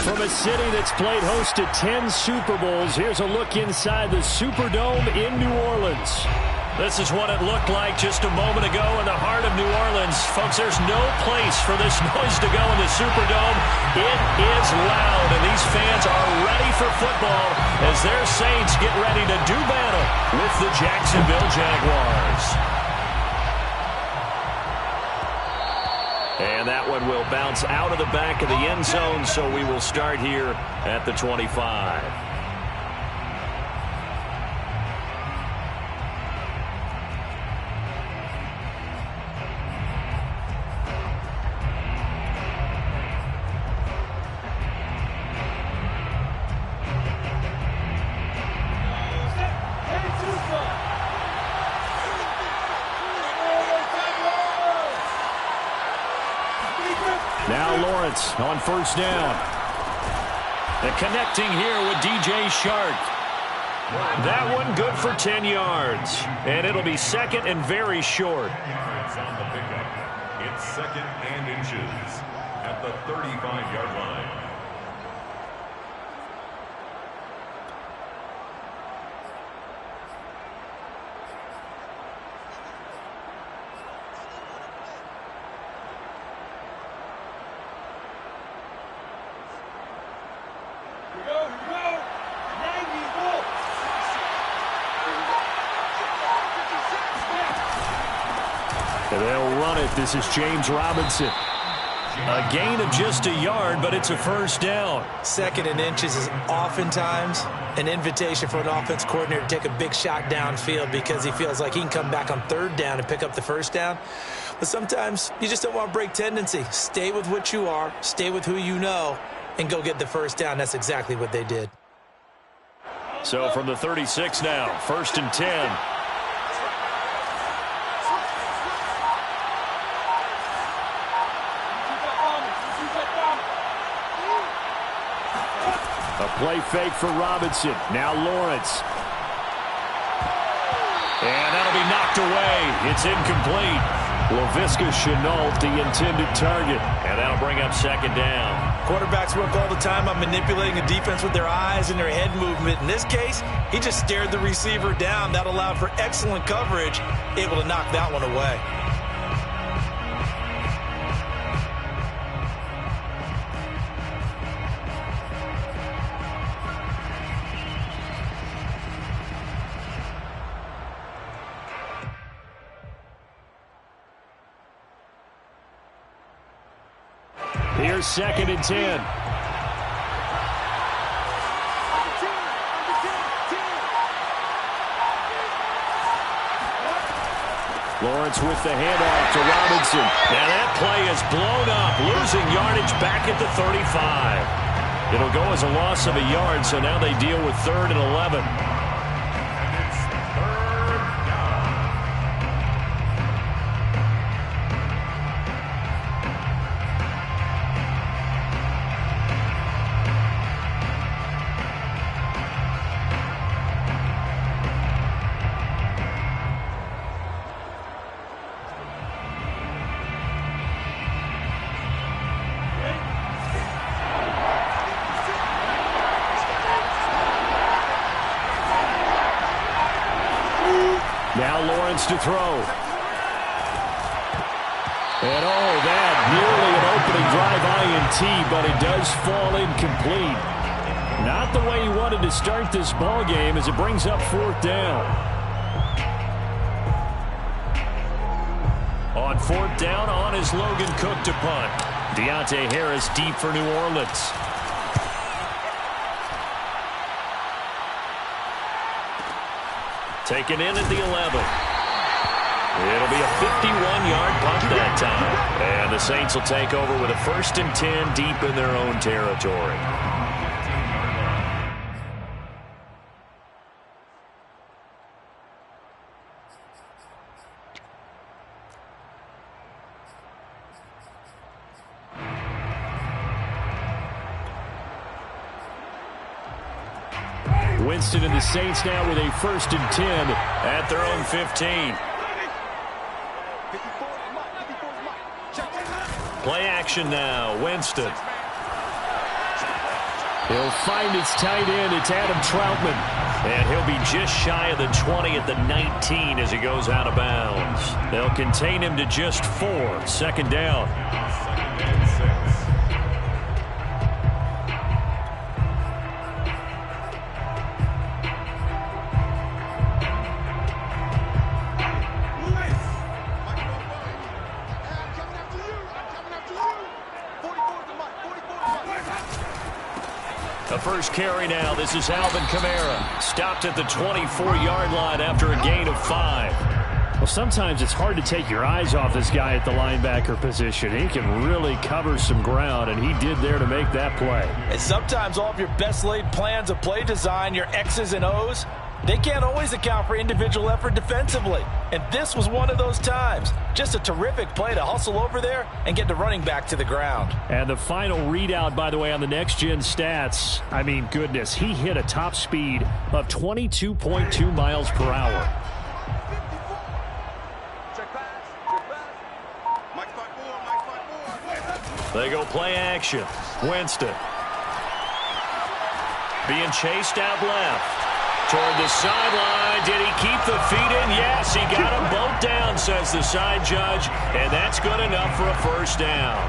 From a city that's played host to 10 Super Bowls, here's a look inside the Superdome in New Orleans. This is what it looked like just a moment ago in the heart of New Orleans. Folks, there's no place for this noise to go in the Superdome. It is loud, and these fans are ready for football as their Saints get ready to do battle with the Jacksonville Jaguars. And that one will bounce out of the back of the end zone, so we will start here at the 25. Now Lawrence on first down. And connecting here with DJ Shark. That one good for 10 yards. And it'll be second and very short. It's on the pickup. It's second and inches at the 35-yard line. They'll run it. This is James Robinson. A gain of just a yard, but it's a first down. Second and inches is oftentimes an invitation for an offense coordinator to take a big shot downfield because he feels like he can come back on third down and pick up the first down. But sometimes you just don't want to break tendency. Stay with what you are, stay with who you know, and go get the first down. That's exactly what they did. So from the 36 now, first and 10. A play fake for Robinson. Now Lawrence. And that'll be knocked away. It's incomplete. Laviska Shenault, the intended target. And that'll bring up second down. Quarterbacks work all the time on manipulating a defense with their eyes and their head movement. In this case, he just stared the receiver down. That allowed for excellent coverage, able to knock that one away. Here's second and 10. Lawrence with the handoff to Robinson. Now that play is blown up, losing yardage back at the 35. It'll go as a loss of a yard, so now they deal with third and 11. Now Lawrence to throw. And that nearly an opening drive INT, but it does fall incomplete. Not the way he wanted to start this ball game as it brings up fourth down. On fourth down, on is Logan Cook to punt. Deontay Harris deep for New Orleans. Taken in at the 11. It'll be a 51-yard punt that time. And the Saints will take over with a first and 10 deep in their own territory. Winston and the Saints now with a first and 10 at their own 15. Play action now. Winston. He'll find his tight end. It's Adam Troutman. And he'll be just shy of the 20 at the 19 as he goes out of bounds. They'll contain him to just 4. Second down. Second and 6. The first carry now. This is Alvin Kamara. Stopped at the 24-yard line after a gain of 5. Well, sometimes it's hard to take your eyes off this guy at the linebacker position. He can really cover some ground, and he did there to make that play. And sometimes all of your best laid plans of play design, your X's and O's, they can't always account for individual effort defensively. And this was one of those times. Just a terrific play to hustle over there and get the running back to the ground. And the final readout, by the way, on the next-gen stats, I mean, goodness, he hit a top speed of 22.2 miles per hour. They go play action. Winston. Being chased out left. Toward the sideline. Did he keep the feet in? Yes, he got them both down, says the side judge. And that's good enough for a first down.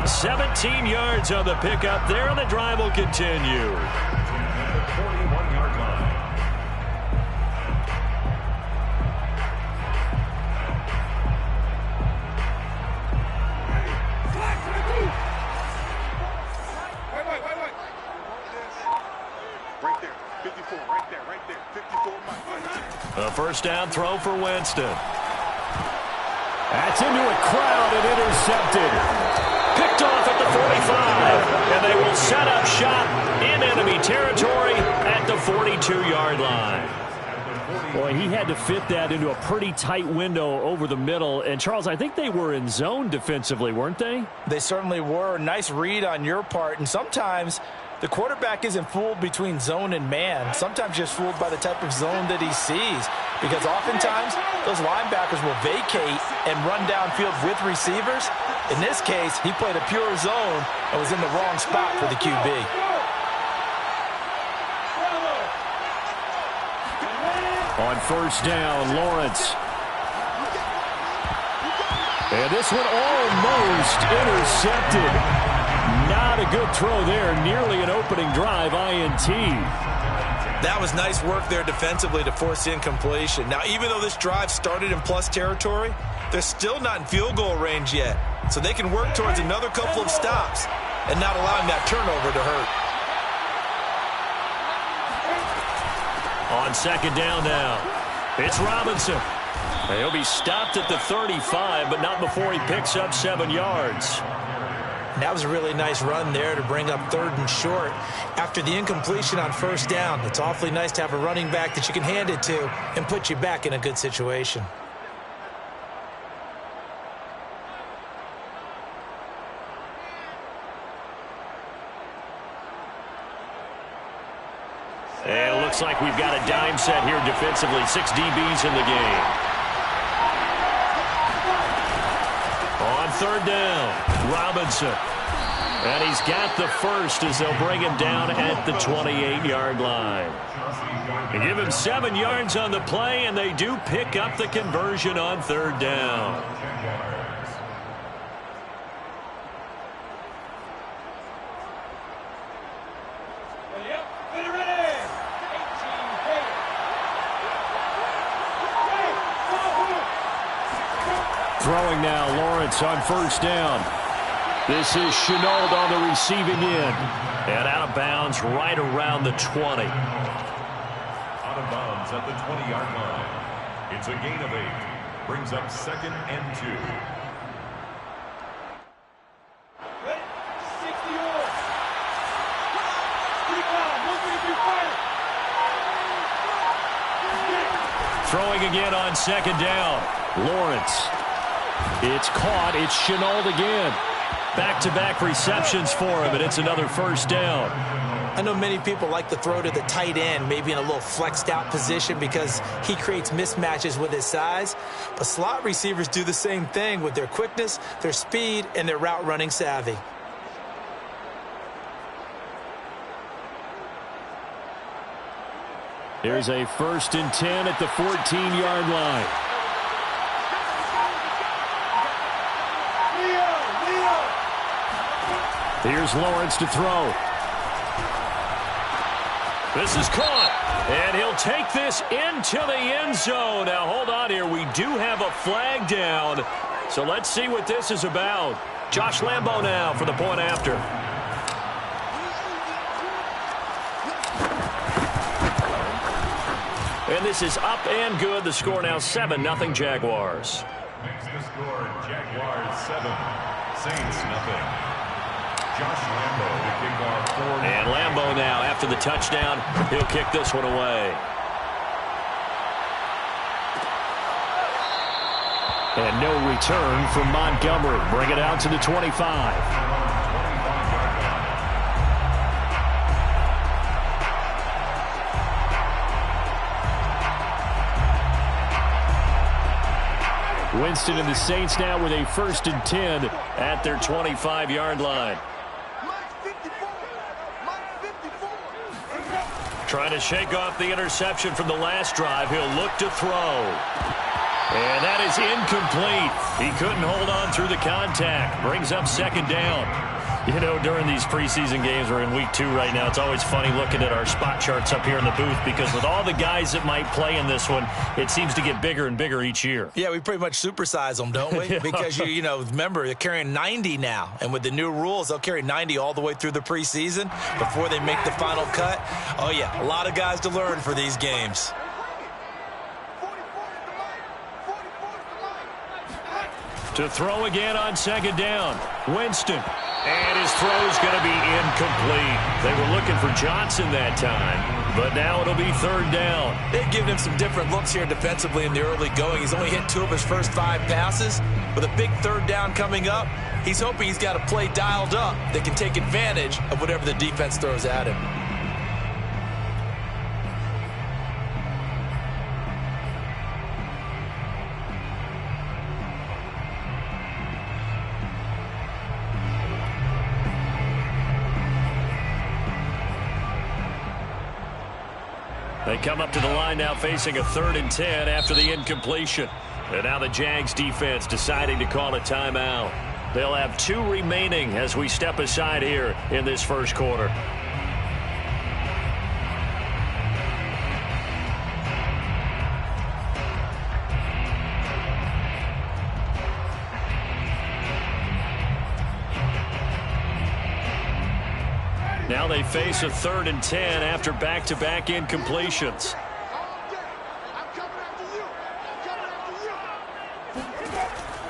17 yards on the pickup there, and the drive will continue. At the 41-yard line. Right there, 54, right there, 54. A first down throw for Winston. That's into a crowd and intercepted. Picked off at the 45, and they will set up shop in enemy territory at the 42-yard line. Boy, he had to fit that into a pretty tight window over the middle. And, Charles, I think they were in zone defensively, weren't they? They certainly were. Nice read on your part. And sometimes the quarterback isn't fooled between zone and man. Sometimes just fooled by the type of zone that he sees. Because oftentimes, those linebackers will vacate and run downfield with receivers. In this case, he played a pure zone and was in the wrong spot for the QB. On first down, Lawrence. And this one almost intercepted. Not a good throw there. Nearly an opening drive, INT. That was nice work there defensively to force incompletion. Now, even though this drive started in plus territory, they're still not in field goal range yet. So they can work towards another couple of stops and not allowing that turnover to hurt. On second down now, it's Robinson. He'll be stopped at the 35, but not before he picks up 7 yards. That was a really nice run there to bring up 3rd and short. After the incompletion on first down, it's awfully nice to have a running back that you can hand it to and put you back in a good situation. And it looks like we've got a dime set here defensively. 6 DBs in the game. On third down, Robinson. And he's got the first as they'll bring him down at the 28-yard line. They give him 7 yards on the play, and they do pick up the conversion on third down. Throwing now, Lawrence on first down. This is Chenault on the receiving end. And out of bounds right around the 20. Out of bounds at the 20-yard line. It's a gain of 8. Brings up 2nd and 2. Throwing again on second down. Lawrence. It's caught. It's Chenault again. Back-to-back receptions for him, and it's another first down. I know many people like to throw to the tight end, maybe in a little flexed out position because he creates mismatches with his size. But slot receivers do the same thing with their quickness, their speed, and their route running savvy. Here's a 1st and 10 at the 14-yard line. Here's Lawrence to throw. This is caught, and he'll take this into the end zone. Now, hold on here. We do have a flag down, so let's see what this is about. Josh Lambo now for the point after. And this is up and good. The score now 7-0 Jaguars. Makes the score Jaguars 7, Saints nothing. Josh Lambo to kick off for. And Lambo now after the touchdown. He'll kick this one away. And no return from Montgomery. Bring it out to the 25. Winston and the Saints now with a 1st and 10 at their 25-yard line. Trying to shake off the interception from the last drive. He'll look to throw. And that is incomplete. He couldn't hold on through the contact. Brings up 2nd down. You know, during these preseason games, we're in week 2 right now, it's always funny looking at our spot charts up here in the booth because with all the guys that might play in this one, it seems to get bigger and bigger each year. Yeah, we pretty much supersize them, don't we? Because, you know, remember, they're carrying 90 now. And with the new rules, they'll carry 90 all the way through the preseason before they make the final cut. Oh, yeah, a lot of guys to learn for these games. To throw again on 2nd down. Winston. And his throw's going to be incomplete. They were looking for Johnson that time, but now it'll be 3rd down. They've given him some different looks here defensively in the early going. He's only hit 2 of his first 5 passes. With a big 3rd down coming up, he's hoping he's got a play dialed up that can take advantage of whatever the defense throws at him. They come up to the line now facing a 3rd and 10 after the incompletion. And now the Jags defense deciding to call a timeout. They'll have 2 remaining as we step aside here in this first quarter. Now they face a 3rd and 10 after back-to-back incompletions.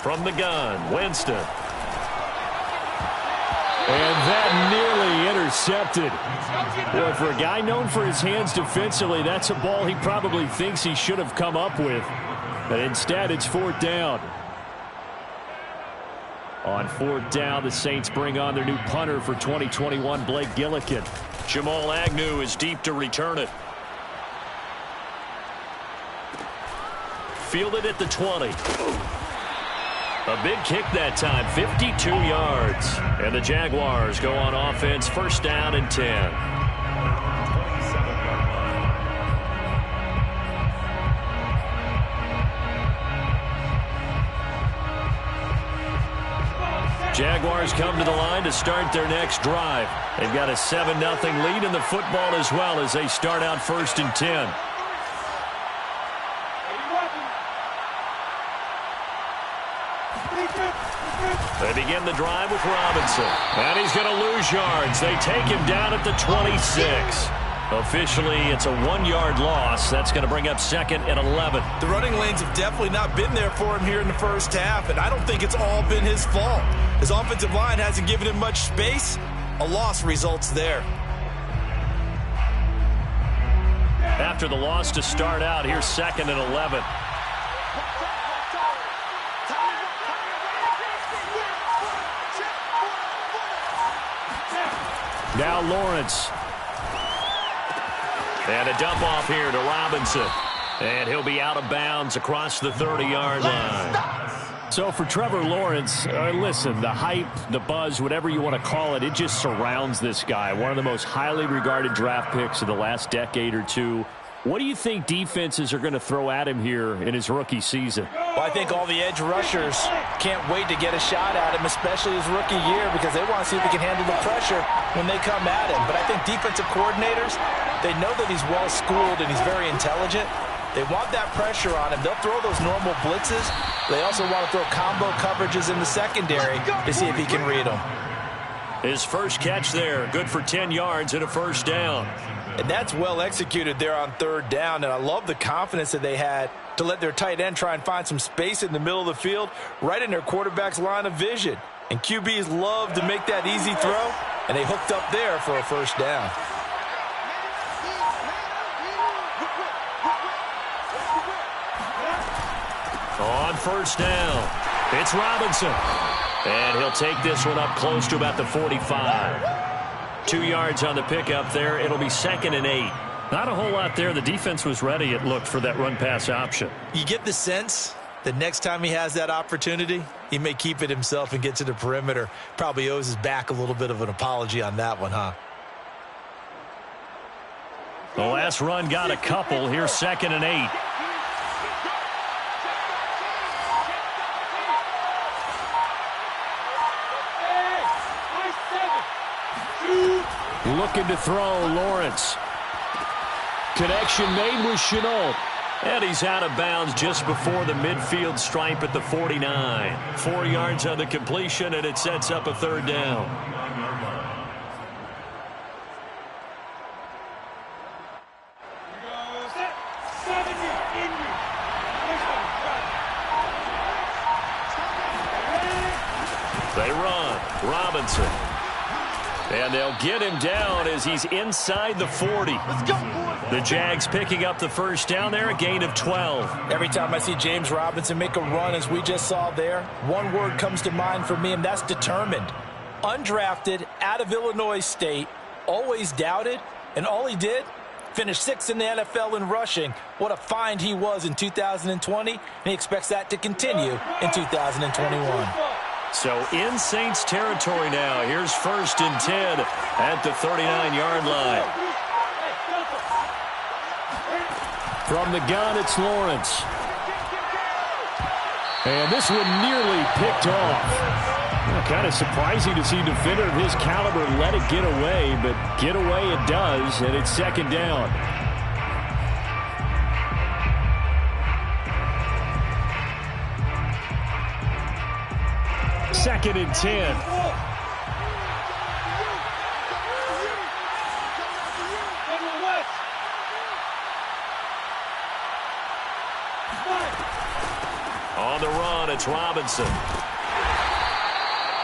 From the gun, Winston. And that nearly intercepted. Well, for a guy known for his hands defensively, that's a ball he probably thinks he should have come up with. But instead, it's 4th down. On 4th down, the Saints bring on their new punter for 2021, Blake Gillikin. Jamal Agnew is deep to return it. Fielded at the 20. A big kick that time, 52 yards. And the Jaguars go on offense, 1st down and 10. Jaguars come to the line to start their next drive. They've got a 7-0 lead in the football as well as they start out 1st and 10. They begin the drive with Robinson. And he's going to lose yards. They take him down at the 26. Officially, it's a 1-yard loss. That's going to bring up 2nd and 11. The running lanes have definitely not been there for him here in the first half, and I don't think it's all been his fault. His offensive line hasn't given him much space. A loss results there. After the loss to start out, here's 2nd and 11. Now Lawrence. And a dump off here to Robinson. And he'll be out of bounds across the 30-yard line. So for Trevor Lawrence, listen, the hype, the buzz, whatever you want to call it, it just surrounds this guy. One of the most highly regarded draft picks of the last decade or two. What do you think defenses are going to throw at him here in his rookie season? Well, I think all the edge rushers can't wait to get a shot at him, especially his rookie year, because they want to see if he can handle the pressure when they come at him. But I think defensive coordinators, they know that he's well-schooled and he's very intelligent. They want that pressure on him. They'll throw those normal blitzes. They also want to throw combo coverages in the secondary to see if he can read them. His first catch there, good for 10 yards and a first down. And that's well executed there on third down. And I love the confidence that they had to let their tight end try and find some space in the middle of the field, right in their quarterback's line of vision. And QBs love to make that easy throw, and they hooked up there for a first down. On first down, it's Robinson. And he'll take this one up close to about the 45. 2 yards on the pickup there. It'll be 2nd and 8. Not a whole lot there. The defense was ready, it looked, for that run-pass option. You get the sense that next time he has that opportunity, he may keep it himself and get to the perimeter. Probably owes his back a little bit of an apology on that one, huh? The last run got a couple. Here's 2nd and 8. Looking to throw, Lawrence. Connection made with Chenault. And he's out of bounds just before the midfield stripe at the 49. 4 yards on the completion, and it sets up a third down. They run. Robinson. And they'll get him down as he's inside the 40. The Jags picking up the first down there, a gain of 12. Every time I see James Robinson make a run, as we just saw there, one word comes to mind for me, and that's determined. Undrafted, out of Illinois State, always doubted, and all he did, finished 6th in the NFL in rushing. What a find he was in 2020, and he expects that to continue in 2021. So in Saints territory now. Here's 1st and 10 at the 39-yard line. From the gun, it's Lawrence. And this one nearly picked off. Well, kind of surprising to see a defender of his caliber let it get away, but get away it does, and it's 2nd down. Second and 10. On the run, it's Robinson.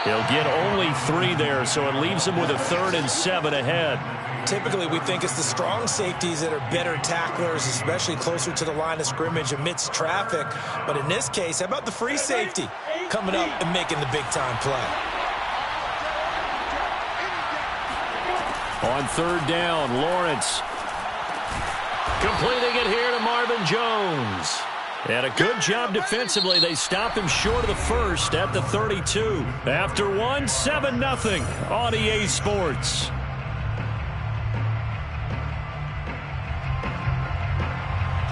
He'll get only 3 there, so it leaves him with a 3rd and 7 ahead. Typically, we think it's the strong safeties that are better tacklers, especially closer to the line of scrimmage amidst traffic. But in this case, how about the free safety coming up and making the big-time play? On 3rd down, Lawrence. Completing it here to Marvin Jones. And a good job defensively. They stop him short of the first at the 32. After one, 7-0 on EA Sports.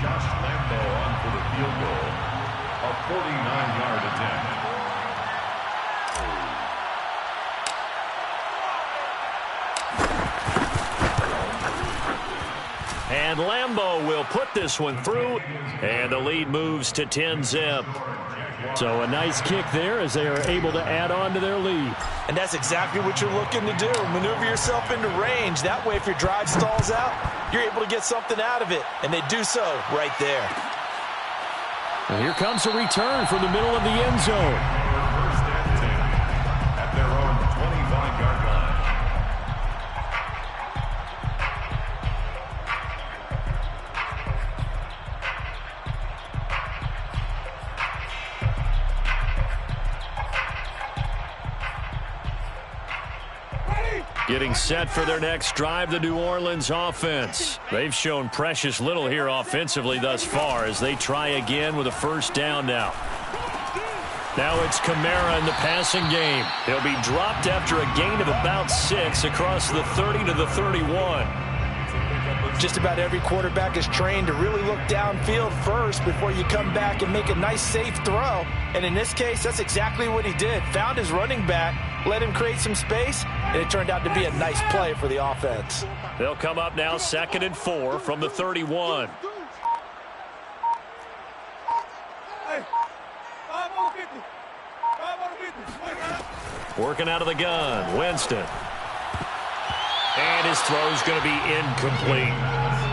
Josh Lambo on for the field goal. A 49-yard attempt. And Lambo will put this one through, and the lead moves to 10-zip. So a nice kick there as they are able to add on to their lead. And that's exactly what you're looking to do. Maneuver yourself into range. That way, if your drive stalls out, you're able to get something out of it. And they do so right there. And here comes a return from the middle of the end zone. First and 10 at their own 25-yard line. Getting set for their next drive, the New Orleans offense. They've shown precious little here offensively thus far as they try again with a first down now. Now it's Kamara in the passing game. He'll be dropped after a gain of about 6 across the 30 to the 31. Just about every quarterback is trained to really look downfield first before you come back and make a nice, safe throw. And in this case, that's exactly what he did. Found his running back, let him create some space, and it turned out to be a nice play for the offense. They'll come up now 2nd and 4 from the 31. Working out of the gun, Winston. And his throw's going to be incomplete.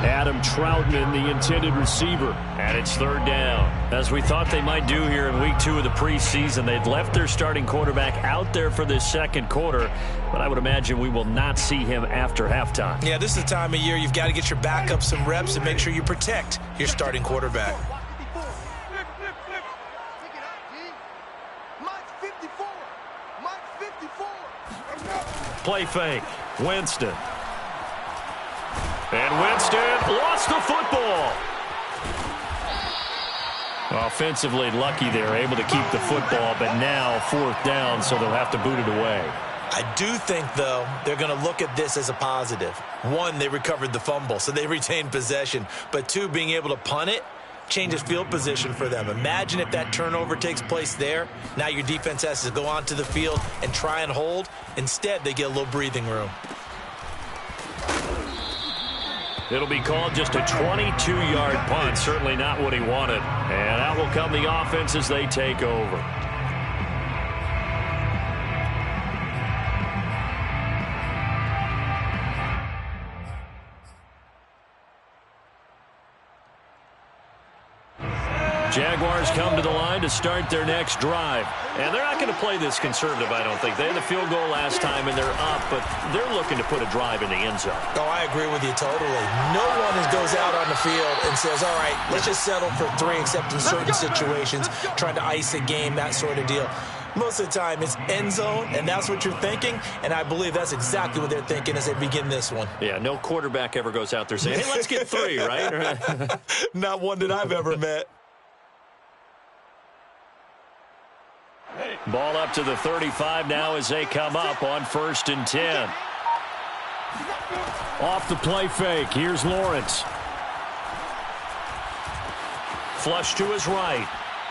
Adam Troutman, the intended receiver, and it's 3rd down. As we thought they might do here in week 2 of the preseason, they'd left their starting quarterback out there for this 2nd quarter, but I would imagine we will not see him after halftime. Yeah, this is the time of year you've got to get your backup some reps and make sure you protect your starting quarterback. Play fake. Winston. And Winston lost the football. Offensively lucky they're able to keep the football, but now 4th down, so they'll have to boot it away. I do think, though, they're going to look at this as a positive. 1, they recovered the fumble, so they retained possession. But 2, being able to punt it changes field position for them. Imagine if that turnover takes place there. Now your defense has to go onto the field and try and hold. Instead, they get a little breathing room. It'll be called just a 22-yard punt. Certainly not what he wanted. And out will come the offense as they take over. Jaguars come to the line to start their next drive. And they're not going to play this conservative, I don't think. They had the field goal last time, and they're up, but they're looking to put a drive in the end zone. Oh, I agree with you totally. No one goes out on the field and says, all right, let's just settle for 3, except in certain situations, trying to ice a game, that sort of deal. Most of the time, it's end zone, and that's what you're thinking, and I believe that's exactly what they're thinking as they begin this one. Yeah, no quarterback ever goes out there saying, hey, let's get 3, right? Not one that I've ever met. Ball up to the 35 now as they come up on 1st and 10. Off the play fake. Here's Lawrence. Flush to his right.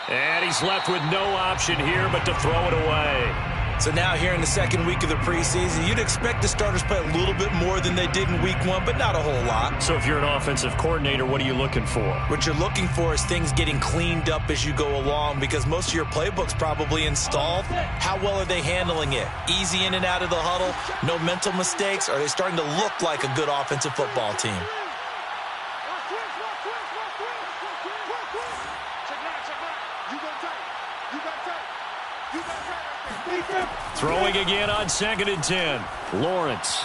And he's left with no option here but to throw it away. So now here in the 2nd week of the preseason, you'd expect the starters play a little bit more than they did in week 1, but not a whole lot. So if you're an offensive coordinator, what are you looking for? What you're looking for is things getting cleaned up as you go along, because most of your playbook's probably installed. How well are they handling it? Easy in and out of the huddle? No mental mistakes? Are they starting to look like a good offensive football team? Throwing again on 2nd and 10. Lawrence.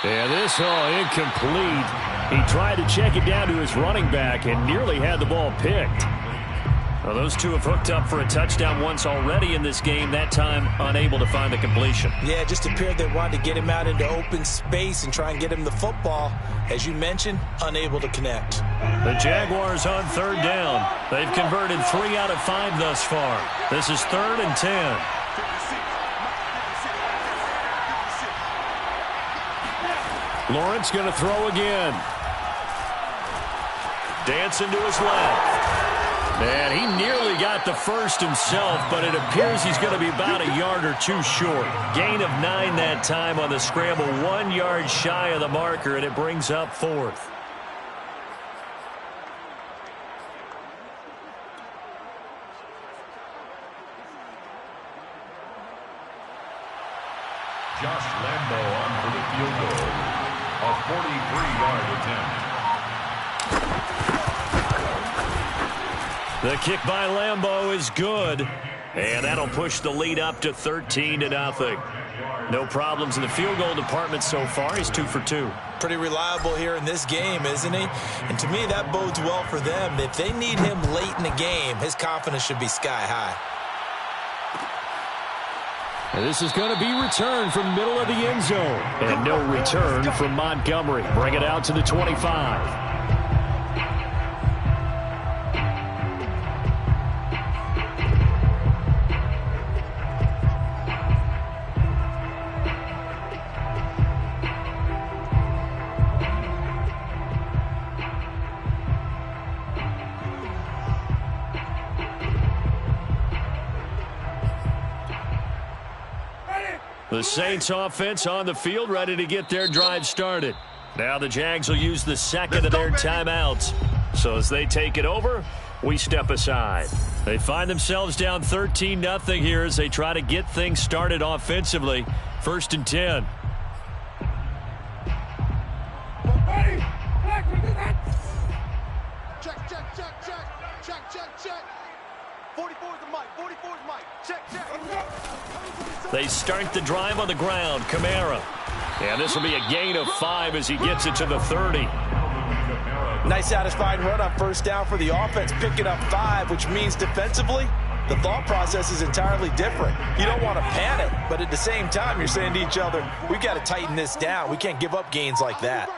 And this incomplete. He tried to check it down to his running back and nearly had the ball picked. Well, those two have hooked up for a touchdown once already in this game, that time unable to find the completion. Yeah, it just appeared they wanted to get him out into open space and try and get him the football. As you mentioned, unable to connect. The Jaguars on 3rd down. They've converted 3 out of 5 thus far. This is 3rd and 10. Lawrence going to throw again. Dancing to his left. And he nearly got the first himself, but it appears he's going to be about a yard or 2 short. Gain of 9 that time on the scramble, 1 yard shy of the marker, and it brings up 4th. Josh Lambo on for the field goal. A 43-yard attempt. The kick by Lambo is good, and that'll push the lead up to 13-0. No problems in the field goal department so far. He's 2 for 2. Pretty reliable here in this game, isn't he? And to me, that bodes well for them. If they need him late in the game, his confidence should be sky high. And this is going to be returned from middle of the end zone. And no return from Montgomery. Bring it out to the 25. The Saints offense on the field, ready to get their drive started. Now the Jags will use the second of their timeouts. So as they take it over, we step aside. They find themselves down 13-0 here as they try to get things started offensively. 1st and 10. Check. 44 is the mic. 44 is mic. Check. They start the drive on the ground. Kamara. And this will be a gain of 5 as he gets it to the 30. Nice satisfying run on 1st down for the offense, picking up 5, which means defensively, the thought process is entirely different. You don't want to panic, but at the same time, you're saying to each other, we've got to tighten this down. We can't give up gains like that.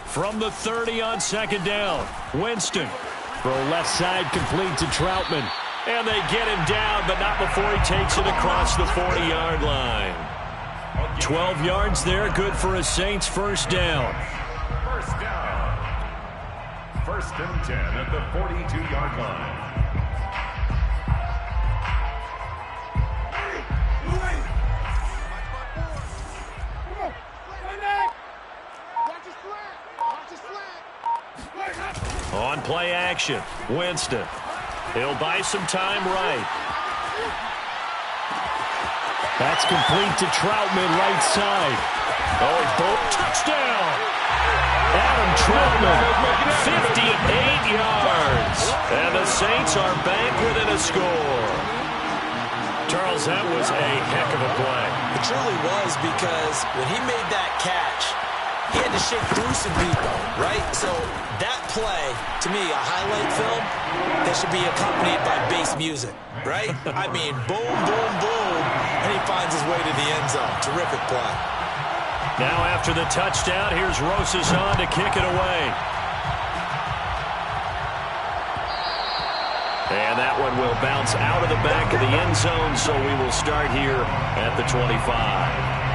From the 30 on 2nd down, Winston. Throw left side complete to Troutman. And they get him down, but not before he takes it across the 40-yard line. 12 yards there, good for a Saints 1st down. 1st and 10 at the 42-yard line. On play action, Winston. He'll buy some time right. That's complete to Troutman, right side. Oh, both touchdown. Adam Troutman, 58 yards. And the Saints are back within a score. Charles, that was a heck of a play. It truly was, because when he made that catch, he had to shake through some people, right? So that play, to me, a highlight film, that should be accompanied by bass music, right? I mean, boom, boom, boom, and he finds his way to the end zone. Terrific play. Now after the touchdown, here's Rosas on to kick it away. And that one will bounce out of the back of the end zone, so we will start here at the 25.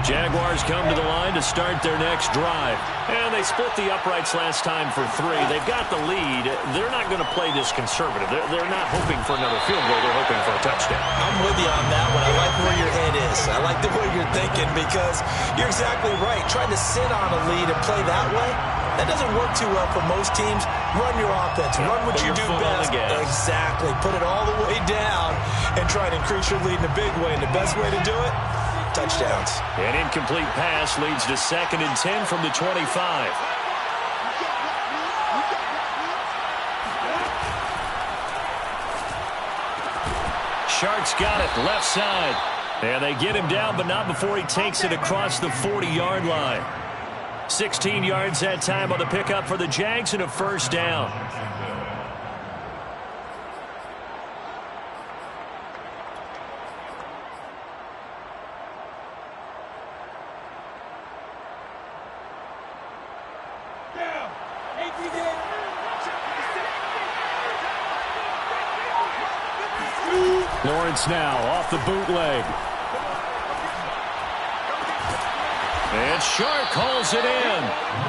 Jaguars come to the line to start their next drive. And they split the uprights last time for 3. They've got the lead. They're not going to play this conservative. They're not hoping for another field goal. They're hoping for a touchdown. I'm with you on that one. I like where your head is. I like the way you're thinking, because you're exactly right. Trying to sit on a lead and play that way, that doesn't work too well for most teams. Run your offense. Run what you do best. Exactly. Put it all the way down and try to increase your lead in a big way. And the best way to do it, touchdowns. An incomplete pass leads to 2nd and 10 from the 25. Shark's got it left side. And they get him down, but not before he takes it across the 40-yard line. 16 yards that time on the pickup for the Jags and a 1st down. Lawrence now off the bootleg. And Shark calls it in.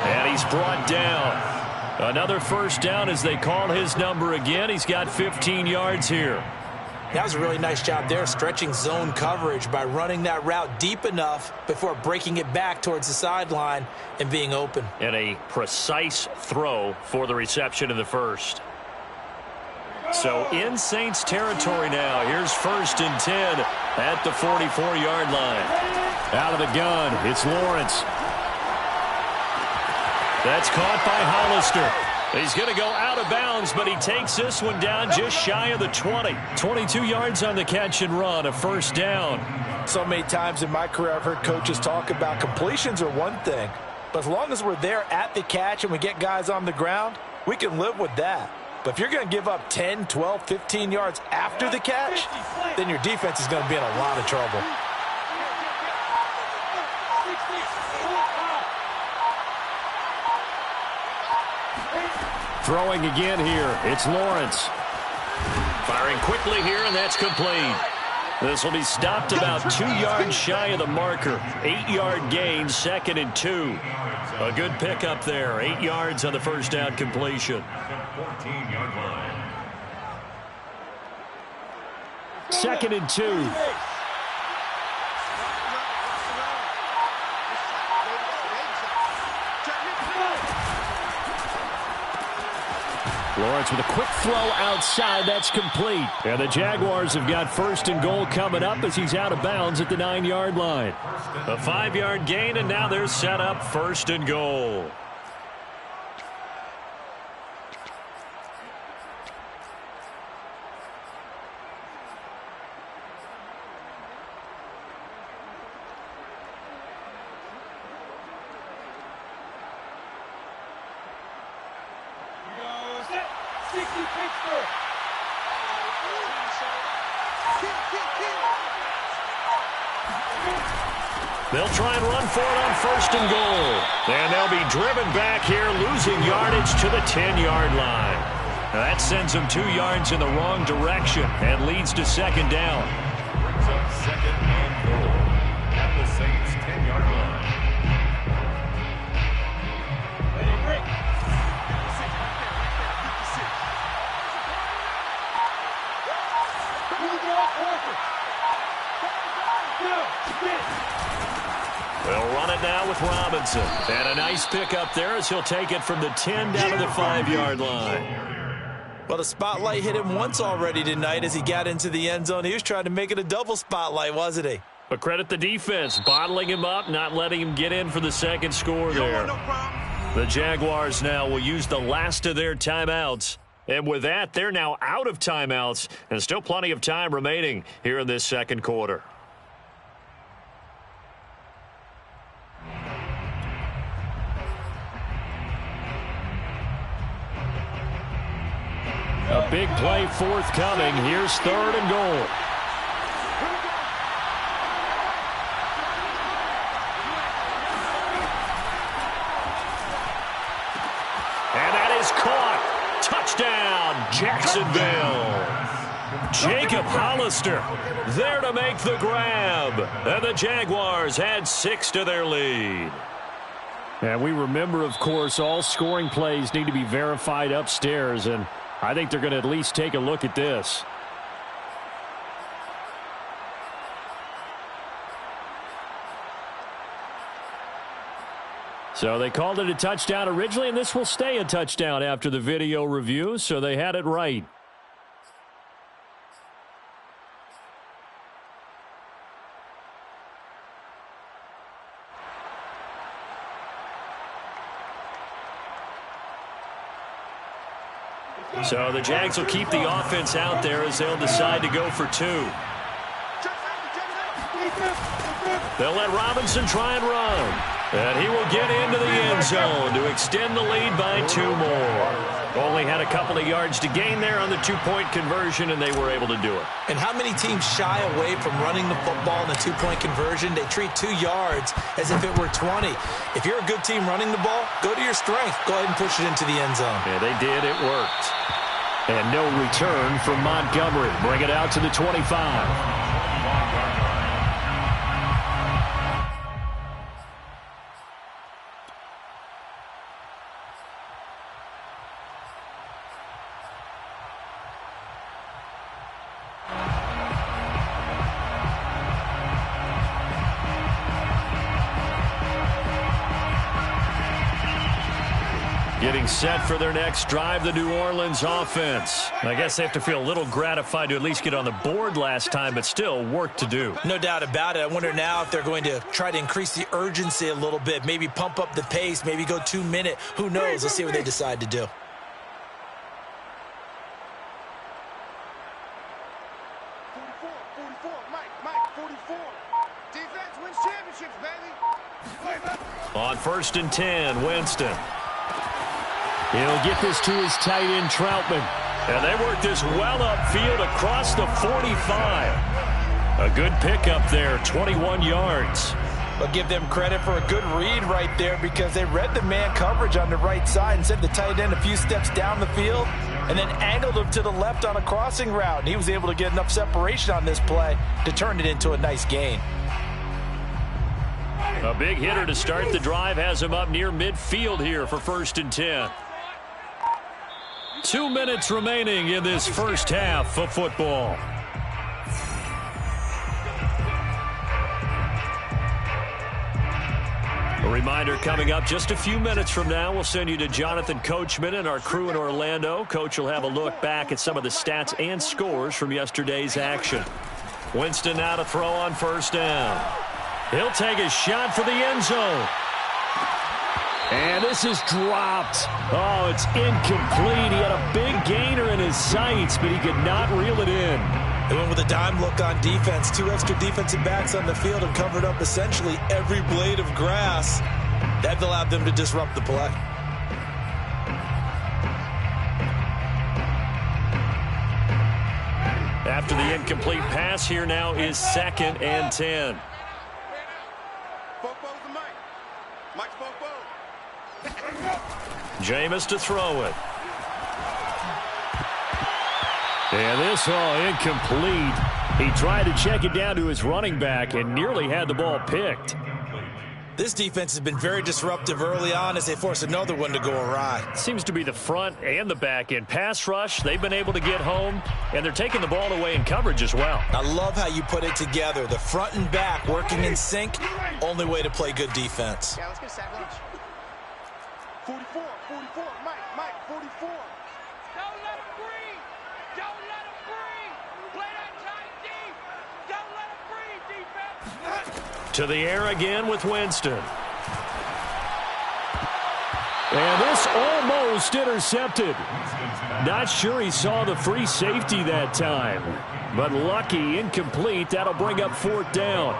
And he's brought down. Another 1st down as they call his number again. He's got 15 yards here. That was a really nice job there, stretching zone coverage by running that route deep enough before breaking it back towards the sideline and being open. And a precise throw for the reception in the 1st. So in Saints territory now. Here's 1st and 10 at the 44-yard line. Out of the gun, it's Lawrence. That's caught by Hollister. He's going to go out of bounds, but he takes this one down just shy of the 20. 22 yards on the catch and run, a 1st down. So many times in my career I've heard coaches talk about completions are one thing, but as long as we're there at the catch and we get guys on the ground, we can live with that. But if you're going to give up 10, 12, 15 yards after the catch, then your defense is going to be in a lot of trouble. Throwing again here, it's Lawrence. Firing quickly here, and that's complete. This will be stopped about 2 yards shy of the marker. 8-yard gain, 2nd and 2. A good pickup there. 8 yards on the first down completion. 14-yard line. 2nd and 2. Lawrence with a quick throw outside. That's complete. And the Jaguars have got 1st and goal coming up as he's out of bounds at the 9-yard line. A 5-yard gain, and now they're set up 1st and goal. They'll try and run for it on 1st and goal. And they'll be driven back here, losing yardage to the 10-yard line. Now that sends them 2 yards in the wrong direction and leads to 2nd down. Brings up 2nd and goal at the Saints' 10-yard line. They'll run it now with Robinson. And a nice pickup there as he'll take it from the 10 down to the 5-yard line. Well, the spotlight hit him once already tonight as he got into the end zone. He was trying to make it a double spotlight, wasn't he? But credit the defense, bottling him up, not letting him get in for the 2nd score there. The Jaguars now will use the last of their timeouts. And with that, they're now out of timeouts. And still plenty of time remaining here in this 2nd quarter. A big play forthcoming. Here's 3rd and goal. And that is caught. Touchdown, Jacksonville. Jacob Hollister there to make the grab. And the Jaguars add 6 to their lead. And we remember, of course, all scoring plays need to be verified upstairs, and I think they're going to at least take a look at this. So they called it a touchdown originally, and this will stay a touchdown after the video review, so they had it right. So the Jags will keep the offense out there as they'll decide to go for 2. They'll let Robinson try and run. And he will get into the end zone to extend the lead by 2 more. Only had a couple of yards to gain there on the 2-point conversion, and they were able to do it. And how many teams shy away from running the football in the 2-point conversion? They treat 2 yards as if it were 20. If you're a good team running the ball, go to your strength. Go ahead and push it into the end zone. Yeah, they did. It worked. And no return from Montgomery. Bring it out to the 25. Getting set for their next drive, the New Orleans offense. I guess they have to feel a little gratified to at least get on the board last time, but still work to do. No doubt about it. I wonder now if they're going to try to increase the urgency a little bit, maybe pump up the pace, maybe go 2-minute. Who knows? Let's see what they decide to do. On 1st and 10, Winston. He'll get this to his tight end, Troutman. And they work this well upfield across the 45. A good pickup there, 21 yards. But give them credit for a good read right there because they read the man coverage on the right side and sent the tight end a few steps down the field and then angled him to the left on a crossing route. And he was able to get enough separation on this play to turn it into a nice gain. A big hitter to start the drive has him up near midfield here for 1st and 10. 2 minutes remaining in this first half of football. A reminder coming up just a few minutes from now, we'll send you to Jonathan Coachman and our crew in Orlando. Coach will have a look back at some of the stats and scores from yesterday's action. Winston now to throw on 1st down. He'll take a shot for the end zone. And this is dropped. Oh, it's incomplete. He had a big gainer in his sights, but he could not reel it in. They went with a dime look on defense. 2 extra defensive backs on the field and covered up essentially every blade of grass. That allowed them to disrupt the play. After the incomplete pass, here now is 2nd and 10. Jameis to throw it. And this all incomplete. He tried to check it down to his running back and nearly had the ball picked. This defense has been very disruptive early on as they force another one to go awry. Seems to be the front and the back end. Pass rush, they've been able to get home, and they're taking the ball away in coverage as well. I love how you put it together. The front and back working in sync, only way to play good defense. Yeah, let's get sack lunch. 44, Mike, 44. Don't let him breathe. Don't let him breathe. Play that tight deep. Don't let him breathe, defense. To the air again with Winston. And this almost intercepted. Not sure he saw the free safety that time. But lucky, incomplete. That'll bring up 4th down.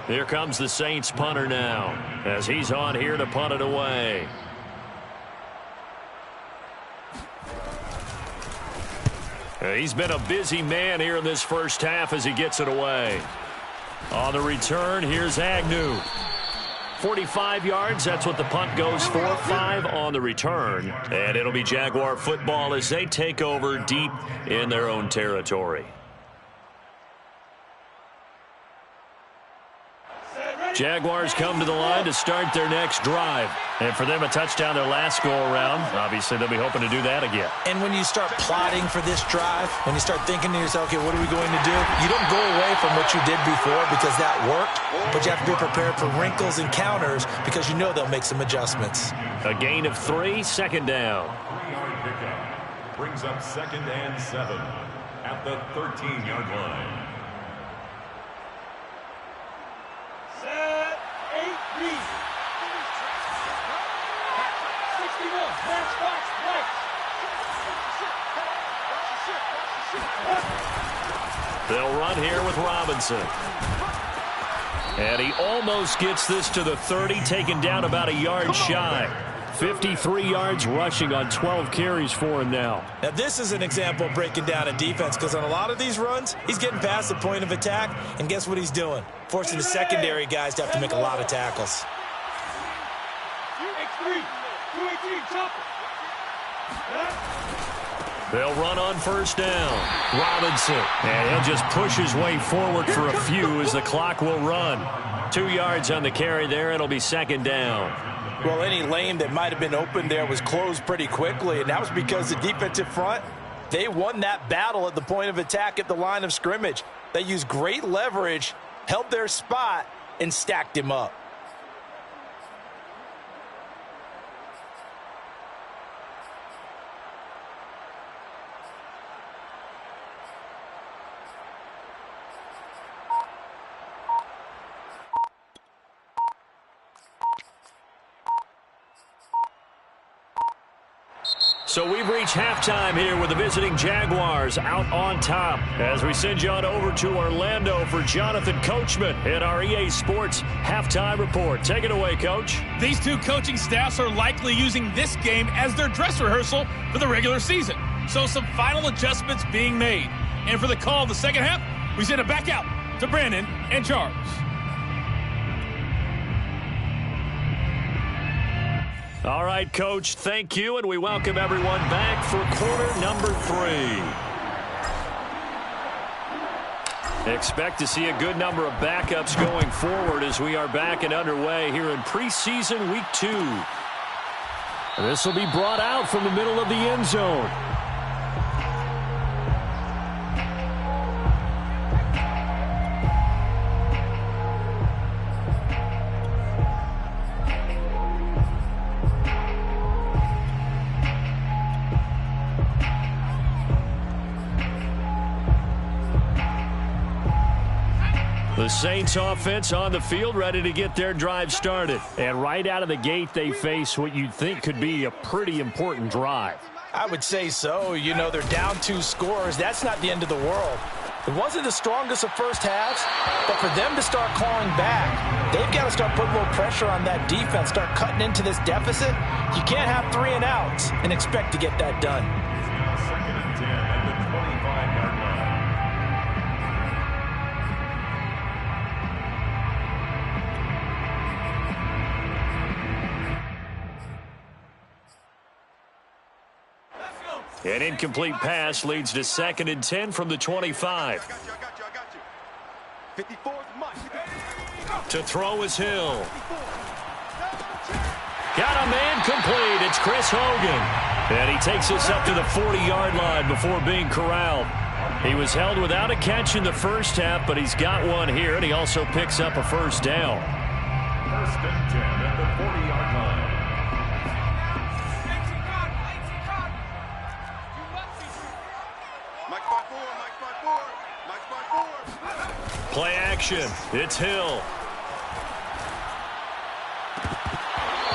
Here comes the Saints punter now as he's on here to punt it away. He's been a busy man here in this first half as he gets it away. On the return, here's Agnew. 45 yards, that's what the punt goes for. 5 on the return. And it'll be Jaguar football as they take over deep in their own territory. Jaguars come to the line to start their next drive. And for them, a touchdown their last go-around. Obviously, they'll be hoping to do that again. And when you start plotting for this drive, when you start thinking to yourself, okay, what are we going to do? You don't go away from what you did before because that worked, but you have to be prepared for wrinkles and counters because you know they'll make some adjustments. A gain of 3, 2nd down. 3-yard pickup brings up 2nd and 7 at the 13-yard line. Set, 8B. 60 mil. Box. They'll run here with Robinson. And he almost gets this to the 30, taken down about a yard shy. 53 yards rushing on 12 carries for him now. Now, this is an example of breaking down a defense because on a lot of these runs, he's getting past the point of attack, and guess what he's doing? Forcing the secondary guys to have to make a lot of tackles. X3, 218, chopper. They'll run on 1st down. Robinson. And he'll just push his way forward for a few as the clock will run. 2 yards on the carry there. It'll be 2nd down. Well, any lane that might have been open there was closed pretty quickly, and that was because the defensive front, they won that battle at the point of attack at the line of scrimmage. They used great leverage, held their spot, and stacked him up. So we've reached halftime here with the visiting Jaguars out on top as we send you on over to Orlando for Jonathan Coachman in our EA Sports Halftime Report. Take it away, Coach. These two coaching staffs are likely using this game as their dress rehearsal for the regular season. So some final adjustments being made. And for the call of the second half, we send it back out to Brandon and Charles. All right, Coach, thank you, and we welcome everyone back for quarter number 3. Expect to see a good number of backups going forward as we are back and underway here in preseason week 2. This will be brought out from the middle of the end zone. The Saints offense on the field, ready to get their drive started. And right out of the gate, they face what you'd think could be a pretty important drive. I would say so. You know, they're down 2 scores. That's not the end of the world. It wasn't the strongest of first halves, but for them to start clawing back, they've got to start putting a little pressure on that defense, start cutting into this deficit. You can't have 3 and outs and expect to get that done. Second and 10 at the 25-yard line. An incomplete pass leads to second and 10 from the 25. I got you. 54 is Mike. To throw is Hill. Got a man complete. It's Chris Hogan. And he takes us up to the 40-yard line before being corralled. He was held without a catch in the first half, but he's got one here, and he also picks up a first down. First and 10 at the 40-yard line. Play action. It's Hill.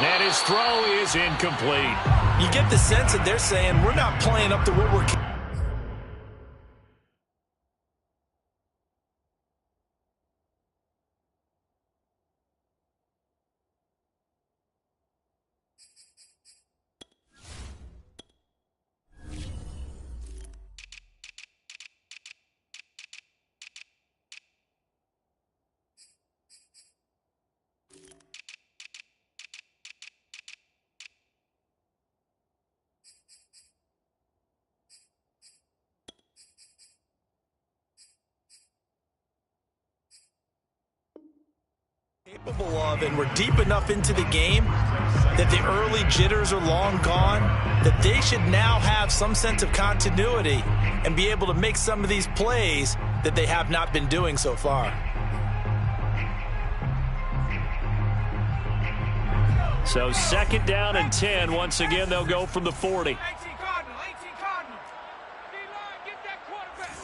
And his throw is incomplete. You get the sense that they're saying, we're not playing up to what we're... capable of, and we're deep enough into the game that the early jitters are long gone, that they should now have some sense of continuity and be able to make some of these plays that they have not been doing so far. So second down and 10. Once again, they'll go from the 40. 18 Cardinal. D-line, get that quarterback.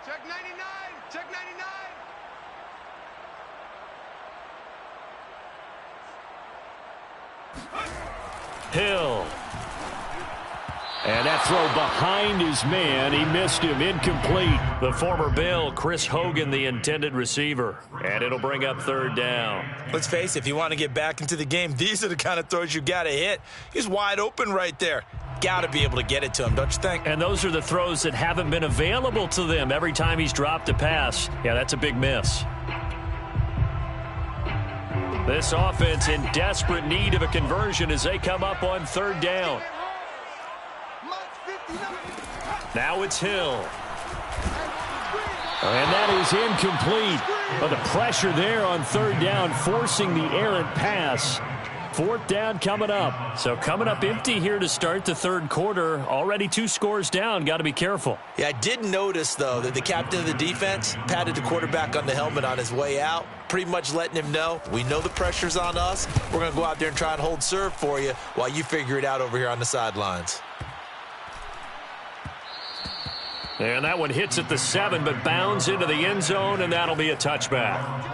Check 99. Check 99. Hill. And that throw behind his man. He missed him. Incomplete. The former Bill, Chris Hogan, the intended receiver. And it'll bring up third down. Let's face it, if you want to get back into the game, these are the kind of throws you got to hit. He's wide open right there. Got to be able to get it to him, don't you think? And those are the throws that haven't been available to them every time he's dropped a pass. Yeah, that's a big miss. This offense in desperate need of a conversion as they come up on third down. Now it's Hill. And that is incomplete. But the pressure there on third down, forcing the errant pass. Fourth down coming up. So coming up empty here to start the third quarter. Already 2 scores down. Got to be careful. Yeah, I did notice, though, that the captain of the defense patted the quarterback on the helmet on his way out, pretty much letting him know, we know the pressure's on us. We're going to go out there and try and hold serve for you while you figure it out over here on the sidelines. And that one hits at the 7, but bounds into the end zone, and that'll be a touchback.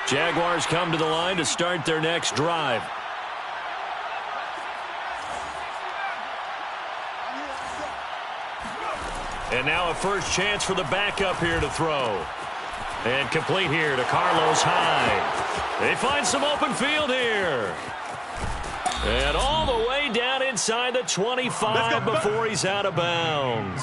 Jaguars come to the line to start their next drive. And now a first chance for the backup here to throw. And complete here to Carlos Hyde. They find some open field here. And inside the 25 before he's out of bounds.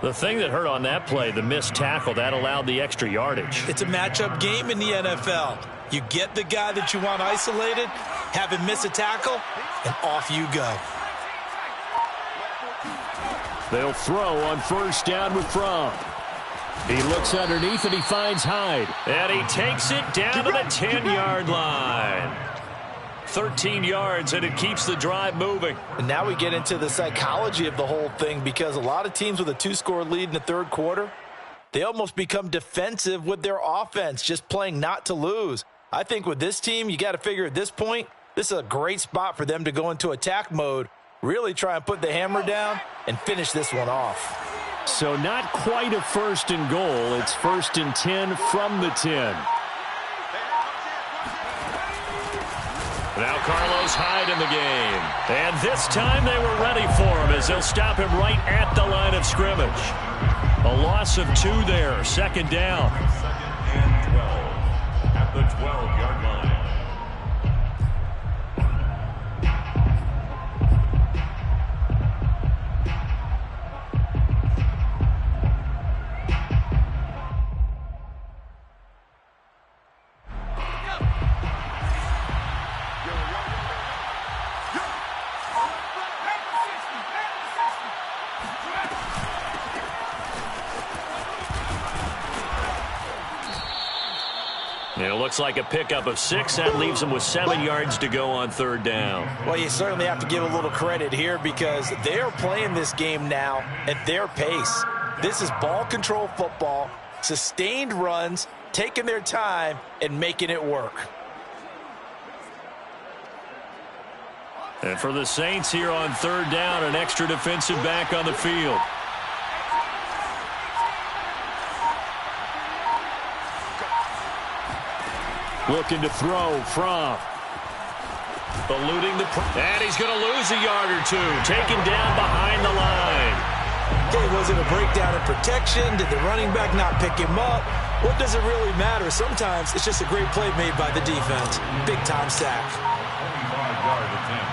The thing that hurt on that play, the missed tackle, that allowed the extra yardage. It's a matchup game in the NFL. You get the guy that you want isolated, have him miss a tackle, and off you go. They'll throw on first down with Fromm. He looks underneath and he finds Hyde. And he takes it down to the 10-yard line. 13 yards, and it keeps the drive moving. And now we get into the psychology of the whole thing, because a lot of teams with a 2-score lead in the third quarter, they almost become defensive with their offense, just playing not to lose. I think with this team, you got to figure at this point, this is a great spot for them to go into attack mode, really try and put the hammer down and finish this one off. So not quite a 1st and goal. It's 1st and 10 from the 10. Now Carlos Hyde in the game. And this time they were ready for him as they'll stop him right at the line of scrimmage. A loss of 2 there, 2nd down. 2nd and 12 at the 12-yard line. And it looks like a pickup of 6. That leaves them with 7 yards to go on 3rd down. Well, you certainly have to give a little credit here, because they are playing this game now at their pace. This is ball control football, sustained runs, taking their time and making it work. And for the Saints here on 3rd down, an extra defensive back on the field. Looking to throw from. Eluding the... And he's going to lose a yard or 2. Taken down behind the line. Okay, was it a breakdown in protection? Did the running back not pick him up? What does it really matter? Sometimes it's just a great play made by the defense. Big-time sack. 25-yard attempt.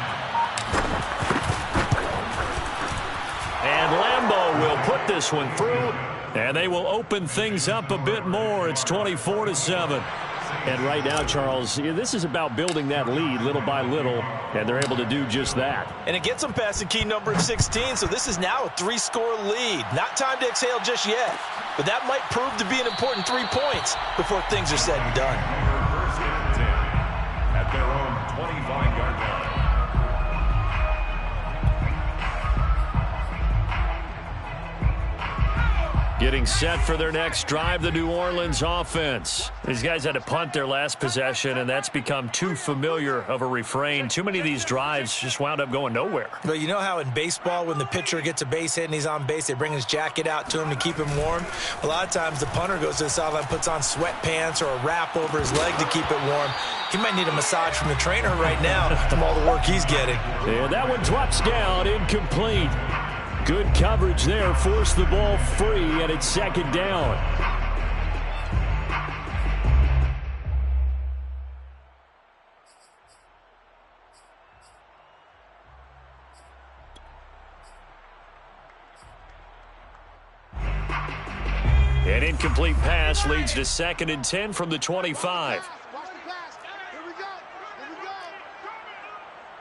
And Lambeau will put this one through. And they will open things up a bit more. It's 24-7. And right now, Charles, this is about building that lead little by little, and they're able to do just that. And it gets them past the key number of 16, so this is now a 3-score lead. Not time to exhale just yet, but that might prove to be an important 3 points before things are said and done. First and 10 at their own 25-yard line. Getting set for their next drive, the New Orleans offense. These guys had to punt their last possession, and that's become too familiar of a refrain. Too many of these drives just wound up going nowhere. But you know how in baseball, when the pitcher gets a base hit and he's on base, they bring his jacket out to him to keep him warm? A lot of times the punter goes to the sideline, puts on sweatpants or a wrap over his leg to keep it warm. He might need a massage from the trainer right now from all the work he's getting. And that one drops down, incomplete. Good coverage there, forced the ball free, and it's 2nd down. An incomplete pass leads to 2nd and 10 from the 25. Watch the pass. Here we go. Here we go.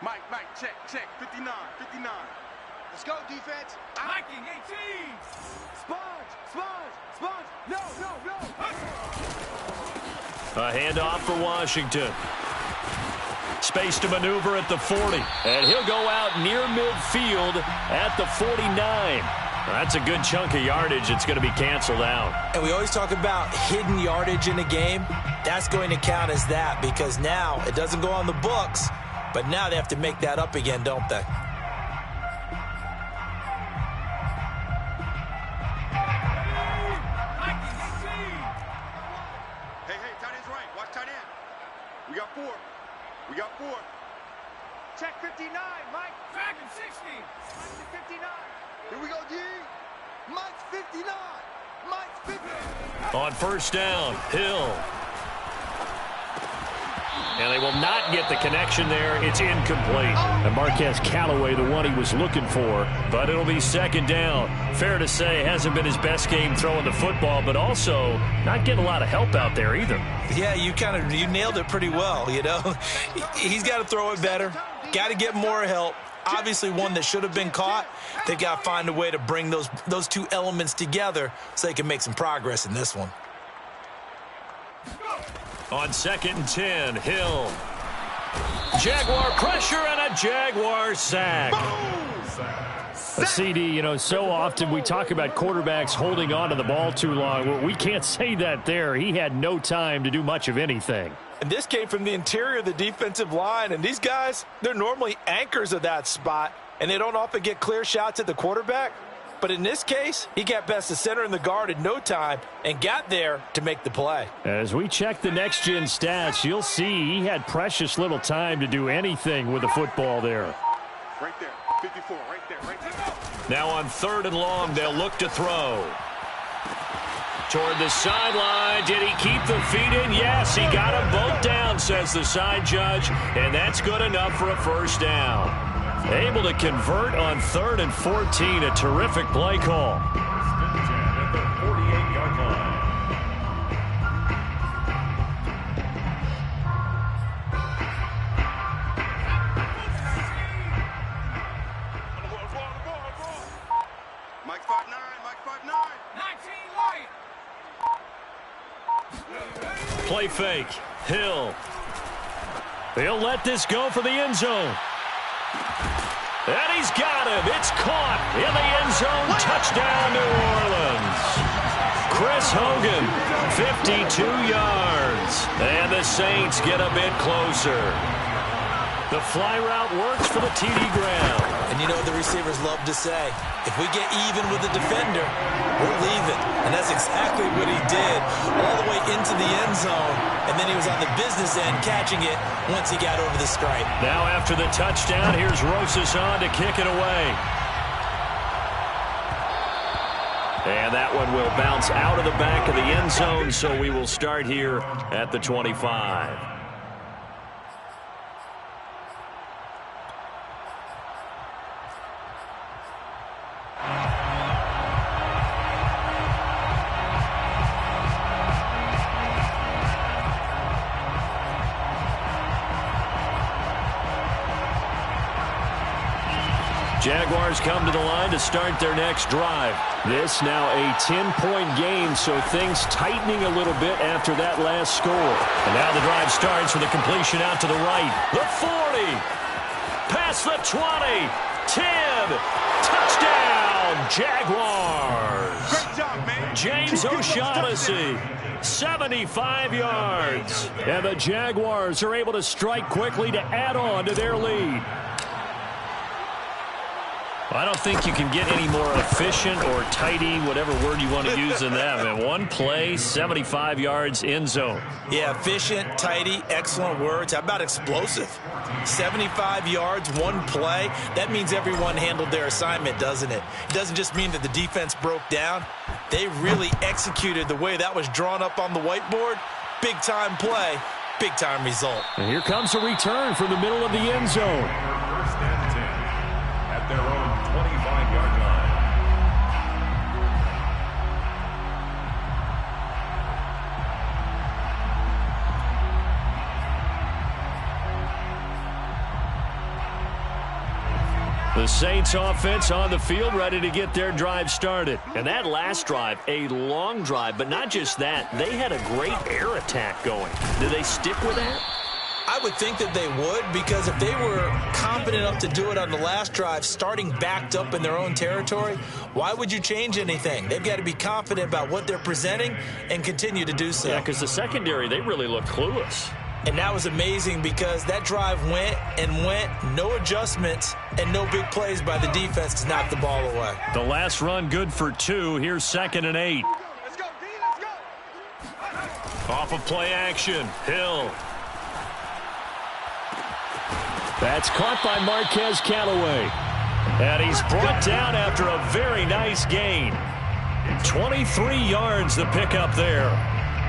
Mike, check. 59. Let's go, defense. Viking 18. Sponge. No. A handoff for Washington. Space to maneuver at the 40. And he'll go out near midfield at the 49. That's a good chunk of yardage. It's going to be canceled out. And we always talk about hidden yardage in a game. That's going to count as that, because now it doesn't go on the books, but now they have to make that up again, don't they? Hey, tight end's right. Watch tight end. We got 4. Check 59, Mike. Back in 60. Mike's 59. Here we go, D. Mike's 59. Mike's 59. On first down, Hill. And they will not get the connection there. It's incomplete. And Marquez Callaway, the one he was looking for. But it'll be second down. Fair to say, hasn't been his best game throwing the football, but also not getting a lot of help out there either. Yeah, you nailed it pretty well, you know. He's got to throw it better. Got to get more help. Obviously one that should have been caught. They've got to find a way to bring those two elements together so they can make some progress in this one. On 2nd and 10, Hill. Jaguar pressure and a Jaguar sack. A CD, you know, so often we talk about quarterbacks holding on to the ball too long. Well, we can't say that there. He had no time to do much of anything. And this came from the interior of the defensive line. And these guys, they're normally anchors of that spot. And they don't often get clear shots at the quarterback. But in this case, he got past the center and the guard in no time and got there to make the play. As we check the next-gen stats, you'll see he had precious little time to do anything with the football there. Right there, 54, right there, right there. Now on 3rd and long, they'll look to throw. Toward the sideline. Did he keep the feet in? Yes, he got them both down, says the side judge. And that's good enough for a first down. Able to convert on 3rd and 14. A terrific play call. At the 48-yard line. Mike 5'9", Mike 5'9". 19 light. Play fake. Hill. He'll let this go for the end zone. And he's got him. It's caught in the end zone. Touchdown, New Orleans. Chris Hogan, 52 yards. And the Saints get a bit closer. The fly route works for the TD ground. And you know what the receivers love to say? If we get even with the defender, we're leaving. And that's exactly what he did all the way into the end zone. And then he was on the business end catching it once he got over the stripe. Now after the touchdown, here's Rosas on to kick it away. And that one will bounce out of the back of the end zone, so we will start here at the 25. Jaguars come to the line to start their next drive. This now a 10-point game, so things tightening a little bit after that last score. And now the drive starts with a completion out to the right. The 40. Past the 20. 10. Touchdown, Jaguars. Great job, man. James O'Shaughnessy, 75 yards. And the Jaguars are able to strike quickly to add on to their lead. I don't think you can get any more efficient or tidy, whatever word you want to use in that. And one play, 75 yards, end zone. Yeah, efficient, tidy, excellent words. How about explosive? 75 yards, one play. That means everyone handled their assignment, doesn't it? It doesn't just mean that the defense broke down. They really executed the way that was drawn up on the whiteboard. Big-time play, big-time result. And here comes a return from the middle of the end zone. First and 10 at their own 25-yard line. The Saints offense on the field, ready to get their drive started. And that last drive, a long drive, but not just that. They had a great air attack going. Do they stick with that? I would think that they would, because if they were confident enough to do it on the last drive, starting backed up in their own territory, why would you change anything? They've got to be confident about what they're presenting and continue to do so. Yeah, because the secondary, they really looked clueless. And that was amazing because that drive went and went, no adjustments, and no big plays by the defense to knock the ball away. The last run good for 2. Here's 2nd and 8. Let's go, D, let's go. Off of play action, Hill. That's caught by Marquez Callaway. And he's brought down after a very nice gain. 23 yards the pickup there.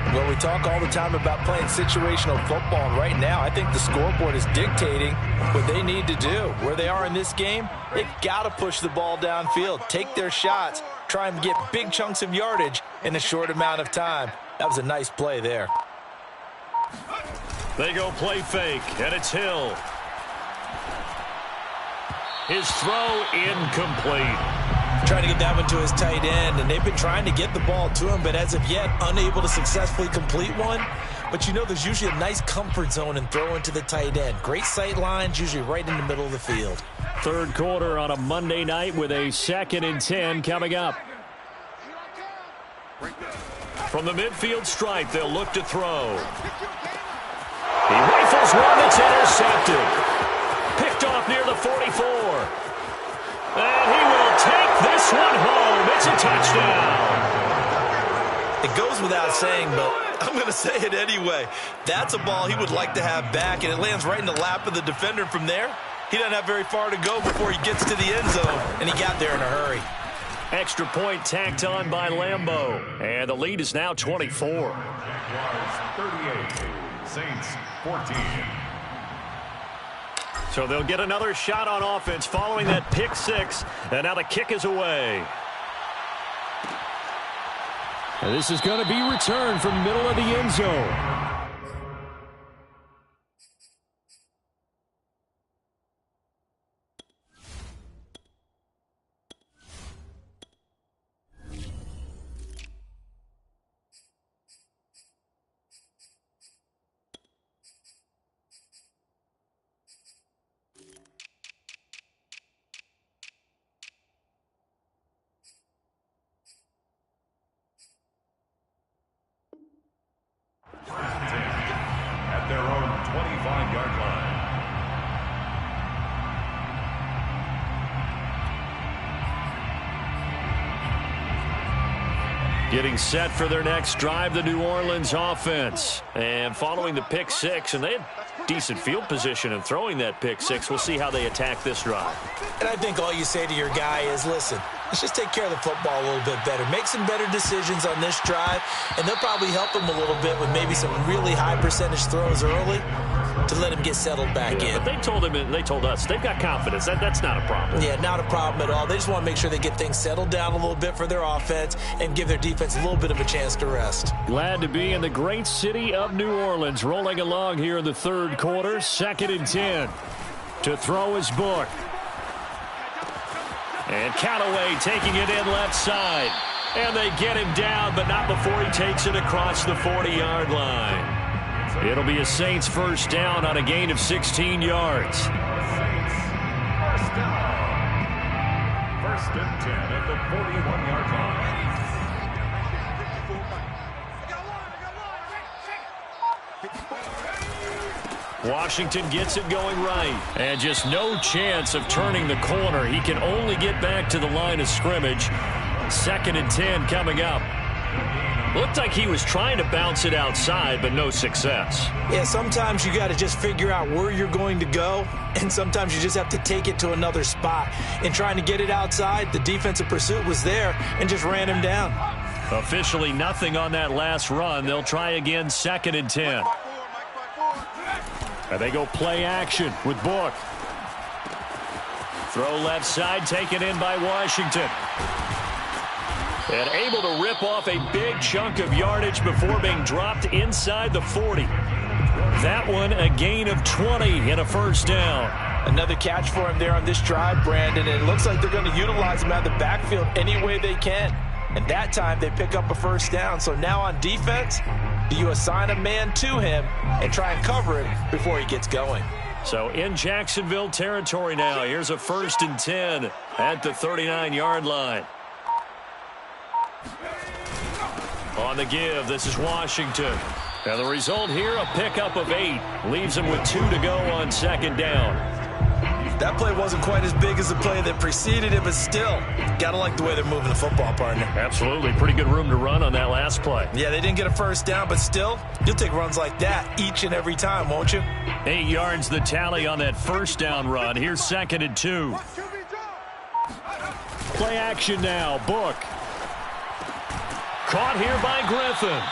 Well, we talk all the time about playing situational football, and right now I think the scoreboard is dictating what they need to do. Where they are in this game, they've got to push the ball downfield, take their shots, try and get big chunks of yardage in a short amount of time. That was a nice play there. They go play fake, and it's Hill. His throw incomplete. Trying to get that one to his tight end, and they've been trying to get the ball to him, but as of yet, unable to successfully complete one. But you know there's usually a nice comfort zone in throwing to the tight end. Great sight lines, usually right in the middle of the field. Third quarter on a Monday night with a 2nd and 10 coming up. From the midfield stripe, they'll look to throw. He rifles one that's intercepted. Picked off near the 44. And he will take this one home. It's a touchdown. It goes without saying, but I'm going to say it anyway. That's a ball he would like to have back, and it lands right in the lap of the defender from there. He doesn't have very far to go before he gets to the end zone, and he got there in a hurry. Extra point tacked on by Lambeau. And the lead is now 24. Jaguars 38, Saints 14. So they'll get another shot on offense following that pick six. And now the kick is away. And this is going to be returned from middle of the end zone. At their own 25-yard line. Getting set for their next drive, the New Orleans offense. And following the pick six, and they had decent field position in throwing that pick six. We'll see how they attack this drive. And I think all you say to your guy is, listen, let's just take care of the football a little bit better. Make some better decisions on this drive, and they'll probably help him a little bit with maybe some really high percentage throws early to let him get settled back in. But they told him, and they told us, they've got confidence. That's not a problem. Yeah, not a problem at all. They just want to make sure they get things settled down a little bit for their offense and give their defense a little bit of a chance to rest. Glad to be in the great city of New Orleans. Rolling along here in the third quarter. 2nd and 10. To throw his Book. And Callaway taking it in left side. And they get him down, but not before he takes it across the 40-yard line. It'll be a Saints first down on a gain of 16 yards. Saints first down. 1st and 10 at the 41-yard line. Washington gets it going right. And just no chance of turning the corner. He can only get back to the line of scrimmage. 2nd and 10 coming up. Looked like he was trying to bounce it outside, but no success. Yeah, sometimes you got to just figure out where you're going to go, and sometimes you just have to take it to another spot. In trying to get it outside, the defensive pursuit was there and just ran him down. Officially nothing on that last run. They'll try again, 2nd and 10. And they go play action with Book. Throw left side, taken in by Washington. And able to rip off a big chunk of yardage before being dropped inside the 40. That one a gain of 20 and a first down. Another catch for him there on this drive, Brandon, and it looks like they're going to utilize him out of the backfield any way they can. And that time they pick up a first down. So now on defense, do you assign a man to him and try and cover it before he gets going? So in Jacksonville territory now. Here's a 1st and 10 at the 39-yard line. On the give, this is Washington. And the result here, a pickup of 8. Leaves him with 2 to go on 2nd down. That play wasn't quite as big as the play that preceded it, but still, gotta like the way they're moving the football, partner. Absolutely. Pretty good room to run on that last play. Yeah, they didn't get a first down, but still, you'll take runs like that each and every time, won't you? 8 yards the tally on that first down run. Here's 2nd and 2. Play action now. Book. Caught here by Griffin.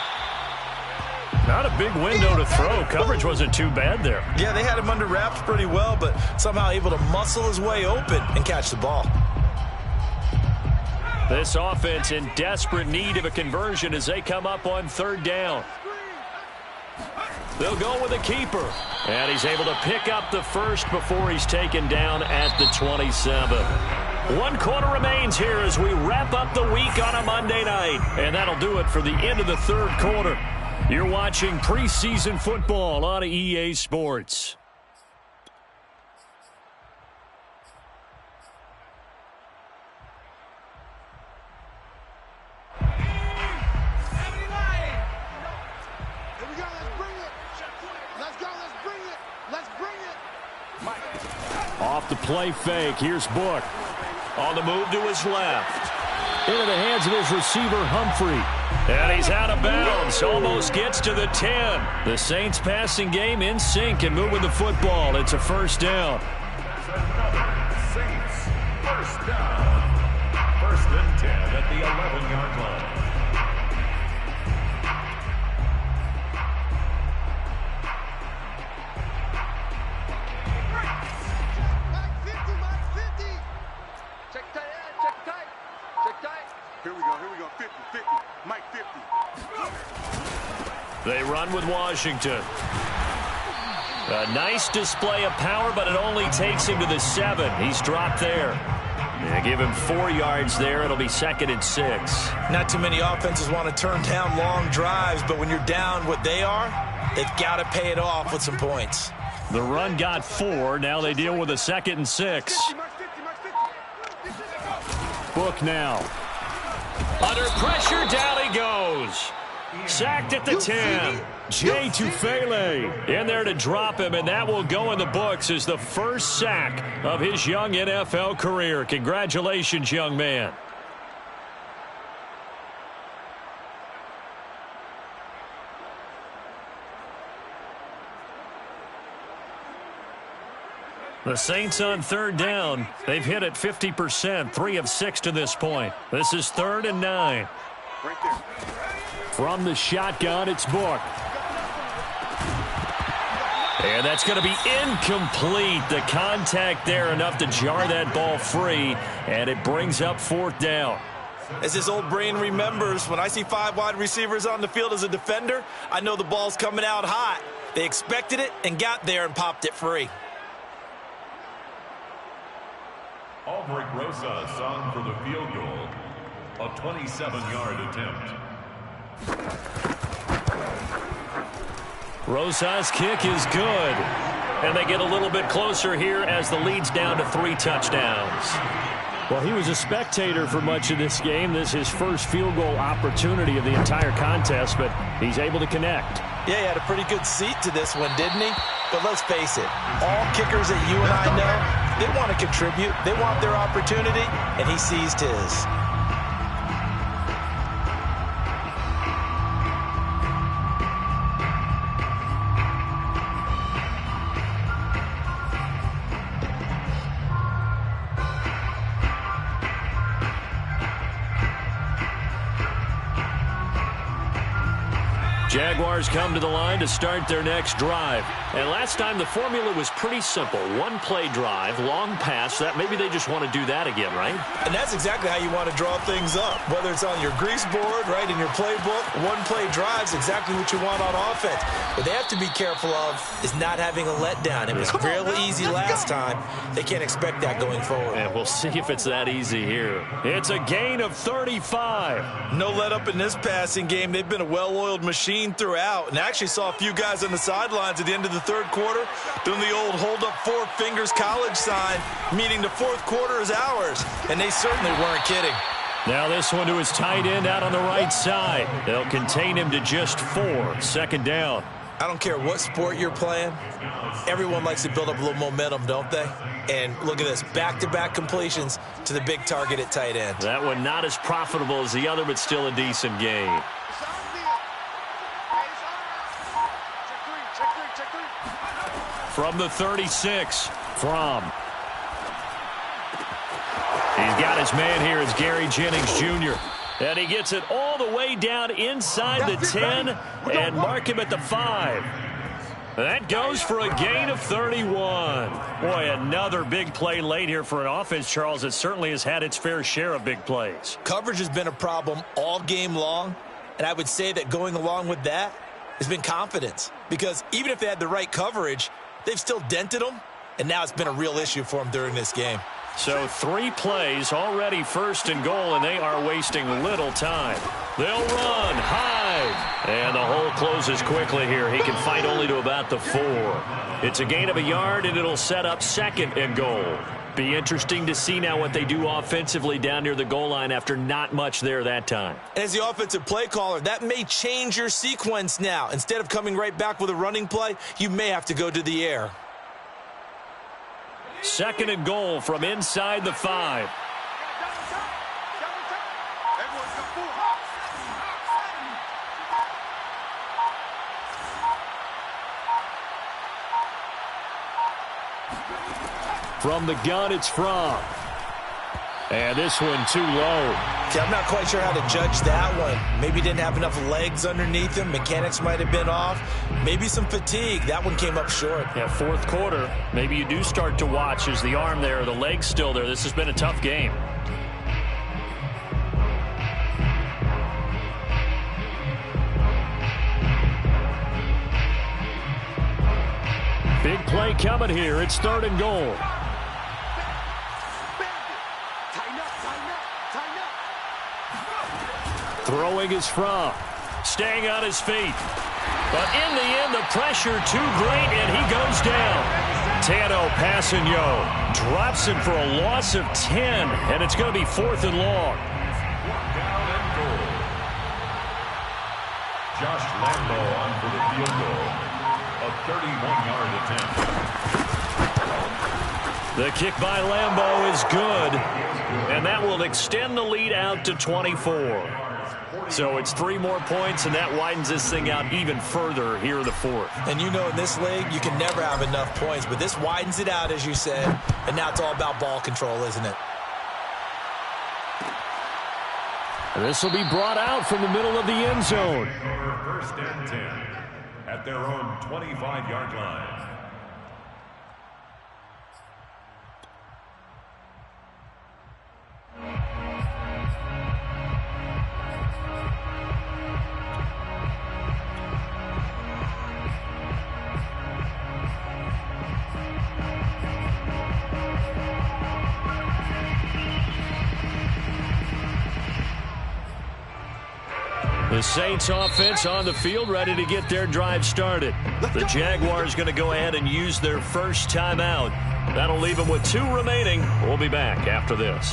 Not a big window to throw. Coverage wasn't too bad there. Yeah, they had him under wraps pretty well, but somehow able to muscle his way open and catch the ball. This offense in desperate need of a conversion as they come up on third down. They'll go with a keeper. And he's able to pick up the first before he's taken down at the 27. 1 quarter remains here as we wrap up the week on a Monday night. And that'll do it for the end of the third quarter. You're watching preseason football on EA Sports. Off the play fake. Here's Book. On the move to his left. Into the hands of his receiver, Humphrey. And he's out of bounds. Almost gets to the 10. The Saints passing game in sync and moving the football. It's a first down. Saints, first down. First and 10 at the 11-yard line. Here we go, 50, Mike 50. They run with Washington. A nice display of power, but it only takes him to the 7. He's dropped there. Yeah, give him 4 yards there. It'll be 2nd and 6. Not too many offenses want to turn down long drives, but when you're down what they are, they've got to pay it off with some points. The run got 4. Now they deal with a 2nd and 6. Book now. Under pressure, down he goes. Sacked at the 10. Jay Tufele in there to drop him, and that will go in the books as the first sack of his young NFL career. Congratulations, young man. The Saints on third down. They've hit it 50%, 3 of 6 to this point. This is 3rd and 9. Right there. From the shotgun, it's Book. And that's going to be incomplete. The contact there enough to jar that ball free, and it brings up 4th down. As his old brain remembers, when I see 5 wide receivers on the field as a defender, I know the ball's coming out hot. They expected it and got there and popped it free. Albrecht Rosa sung for the field goal. A 27-yard attempt. Rosa's kick is good. And they get a little bit closer here as the lead's down to 3 touchdowns. Well, he was a spectator for much of this game. This is his first field goal opportunity of the entire contest, but he's able to connect. Yeah, he had a pretty good seat to this one, didn't he? But let's face it, all kickers that you and I know, they want to contribute. They want their opportunity, and he seized his. Jaguars come to the line to start their next drive. And last time the formula was pretty simple. 1-play drive, long pass. That maybe they just want to do that again, right? And that's exactly how you want to draw things up. Whether it's on your grease board, right, in your playbook, 1-play drive's exactly what you want on offense. What they have to be careful of is not having a letdown. It was real easy last time. They can't expect that going forward. And we'll see if it's that easy here. It's a gain of 35. No let up in this passing game. They've been a well-oiled machine throughout, and actually saw a few guys on the sidelines at the end of the third quarter doing the old hold up 4 fingers college sign, meaning the fourth quarter is ours, and they certainly weren't kidding. Now this one to his tight end out on the right side. They'll contain him to just 4. 2nd down. I don't care what sport you're playing. Everyone likes to build up a little momentum, don't they? And look at this, back-to-back completions to the big target at tight end. That one not as profitable as the other, but still a decent gain. From the 36, Fromm. He's got his man here. It's Gary Jennings Jr. And he gets it all the way down inside the 10 and mark him at the 5. That goes for a gain of 31. Boy, another big play late here for an offense, Charles, that certainly has had its fair share of big plays. Coverage has been a problem all game long, and I would say that going along with that has been confidence. Because even if they had the right coverage, they've still dented them, and now it's been a real issue for them during this game. So 3 plays, already first and goal, and they are wasting little time. They'll run, hide, and the hole closes quickly here. He can fight only to about the 4. It's a gain of a yard, and it'll set up second and goal. Be interesting to see now what they do offensively down near the goal line after not much there that time. As the offensive play caller, that may change your sequence now. Instead of coming right back with a running play, you may have to go to the air. Second and goal from inside the 5. From the gun, it's Fromm. And this one too low. Okay, I'm not quite sure how to judge that one. Maybe didn't have enough legs underneath him. Mechanics might have been off. Maybe some fatigue. That one came up short. Yeah, fourth quarter. Maybe you do start to watch. Is the arm there, the leg's still there? This has been a tough game. Big play coming here. It's third and goal. Throwing is Fromm. Staying on his feet. But in the end, the pressure too great, and he goes down. Tano Passanio drops him for a loss of 10, and it's going to be 4th and long. Down and goal. Josh Lambo on for the field goal. A 31-yard attempt. The kick by Lambo is good, and that will extend the lead out to 24. So it's 3 more points, and that widens this thing out even further here in the 4th. And you know in this league, you can never have enough points, but this widens it out, as you said, and now it's all about ball control, isn't it? This will be brought out from the middle of the end zone. First and 10 at their own 25-yard line. The Saints offense on the field, ready to get their drive started. The Jaguars going to go ahead and use their first timeout. That'll leave them with 2 remaining. We'll be back after this.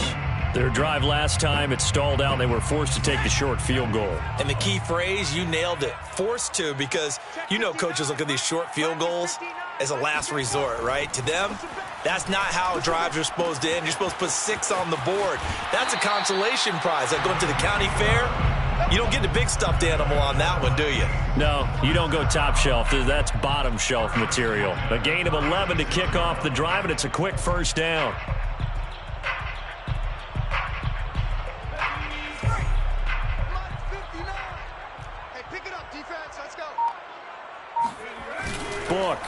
Their drive last time, it stalled out. They were forced to take the short field goal. And the key phrase, you nailed it. Forced to, because you know coaches look at these short field goals as a last resort, right? To them, that's not how drives are supposed to end. You're supposed to put 6 on the board. That's a consolation prize. Like going to the county fair, you don't get the big stuffed animal on that one, do you? No, you don't go top shelf. That's bottom shelf material. A gain of 11 to kick off the drive, and it's a quick first down. Hey, pick it up, defense. Let's go. Book.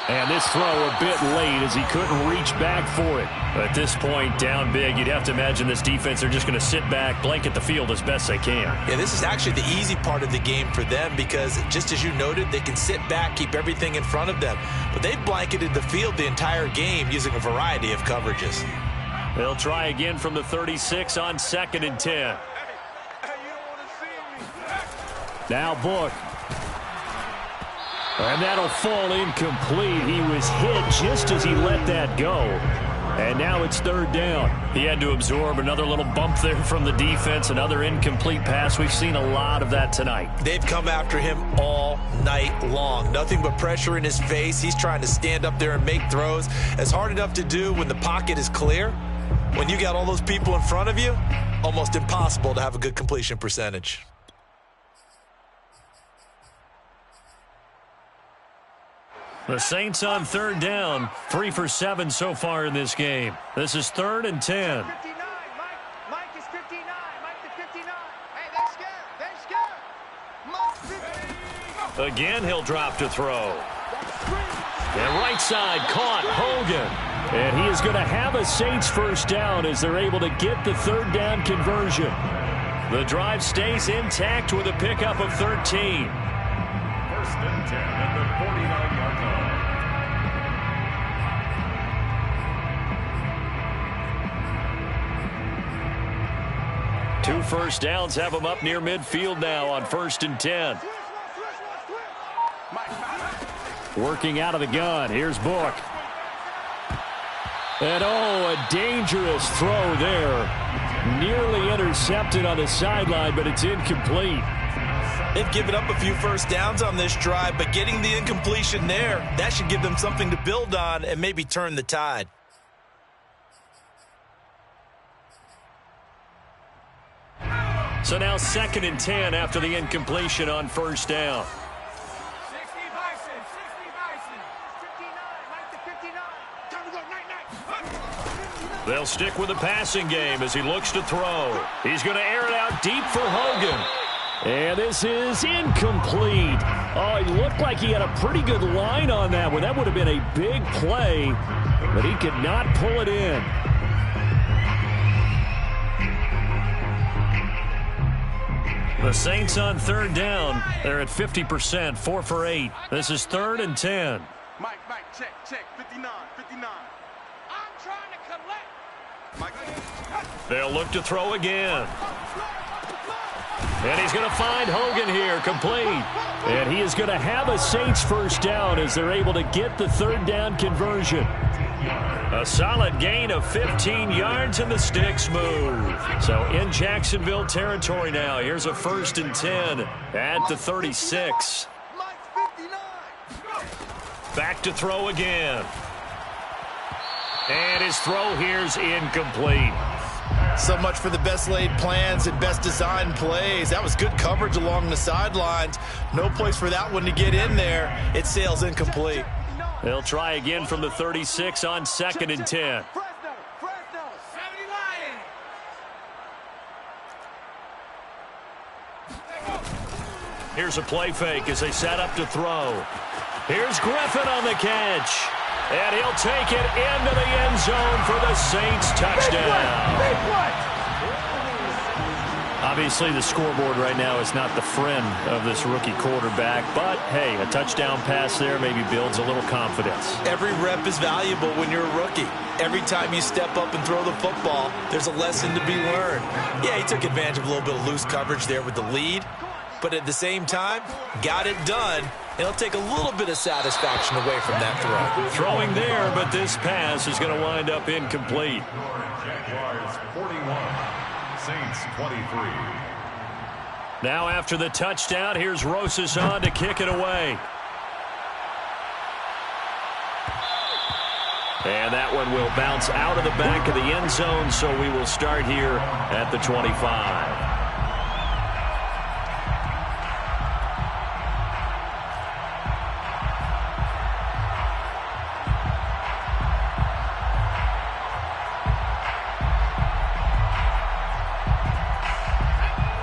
And this throw a bit late as he couldn't reach back for it. At this point, down big, you'd have to imagine this defense, they're just going to sit back, blanket the field as best they can. Yeah, this is actually the easy part of the game for them because, just as you noted, they can sit back, keep everything in front of them. But they've blanketed the field the entire game using a variety of coverages. They'll try again from the 36 on 2nd and 10. Now Book. And that'll fall incomplete. He was hit just as he let that go. And now it's 3rd down. He had to absorb another little bump there from the defense, another incomplete pass. We've seen a lot of that tonight. They've come after him all night long. Nothing but pressure in his face. He's trying to stand up there and make throws. It's hard enough to do when the pocket is clear. When you got all those people in front of you, almost impossible to have a good completion percentage. The Saints on 3rd down, 3 for 7 so far in this game. This is 3rd and 10. Again, he'll drop to throw. And right side caught, Hogan. And he is going to have a Saints first down as they're able to get the third down conversion. The drive stays intact with a pickup of 13. First and 10 at the 49-yard line. 2 first downs have them up near midfield now on 1st and 10. Working out of the gun. Here's Book. And a dangerous throw there. Nearly intercepted on the sideline, but it's incomplete. They've given up a few first downs on this drive, but getting the incompletion there, that should give them something to build on and maybe turn the tide. So now 2nd and 10 after the incompletion on first down. They'll stick with the passing game as he looks to throw. He's going to air it out deep for Hogan. And this is incomplete. Oh, it looked like he had a pretty good line on that one. That would have been a big play, but he could not pull it in. The Saints on 3rd down. They're at 50%, 4 for 8. This is 3rd and 10. Mike, check, 59. I'm trying to collect. They'll look to throw again. And he's going to find Hogan here, complete. And he is going to have a Saints first down as they're able to get the third down conversion. A solid gain of 15 yards and the sticks move. So in Jacksonville territory now. Here's a 1st and 10 at the 36. Back to throw again. And his throw here's incomplete. So much for the best laid plans and best designed plays. That was good coverage along the sidelines. No place for that one to get in there. It sails incomplete. They'll try again from the 36 on 2nd and 10. Here's a play fake as they set up to throw. Here's Griffin on the catch. And he'll take it into the end zone for the Saints touchdown. Big play. Obviously, the scoreboard right now is not the friend of this rookie quarterback. But, hey, a touchdown pass there maybe builds a little confidence. Every rep is valuable when you're a rookie. Every time you step up and throw the football, there's a lesson to be learned. Yeah, he took advantage of a little bit of loose coverage there with the lead. But at the same time, got it done. It'll take a little bit of satisfaction away from that throw. Throwing there, but this pass is going to wind up incomplete. Jaguars 41, Saints 23. Now after the touchdown, here's Rosas on to kick it away. And that one will bounce out of the back of the end zone, so we will start here at the 25.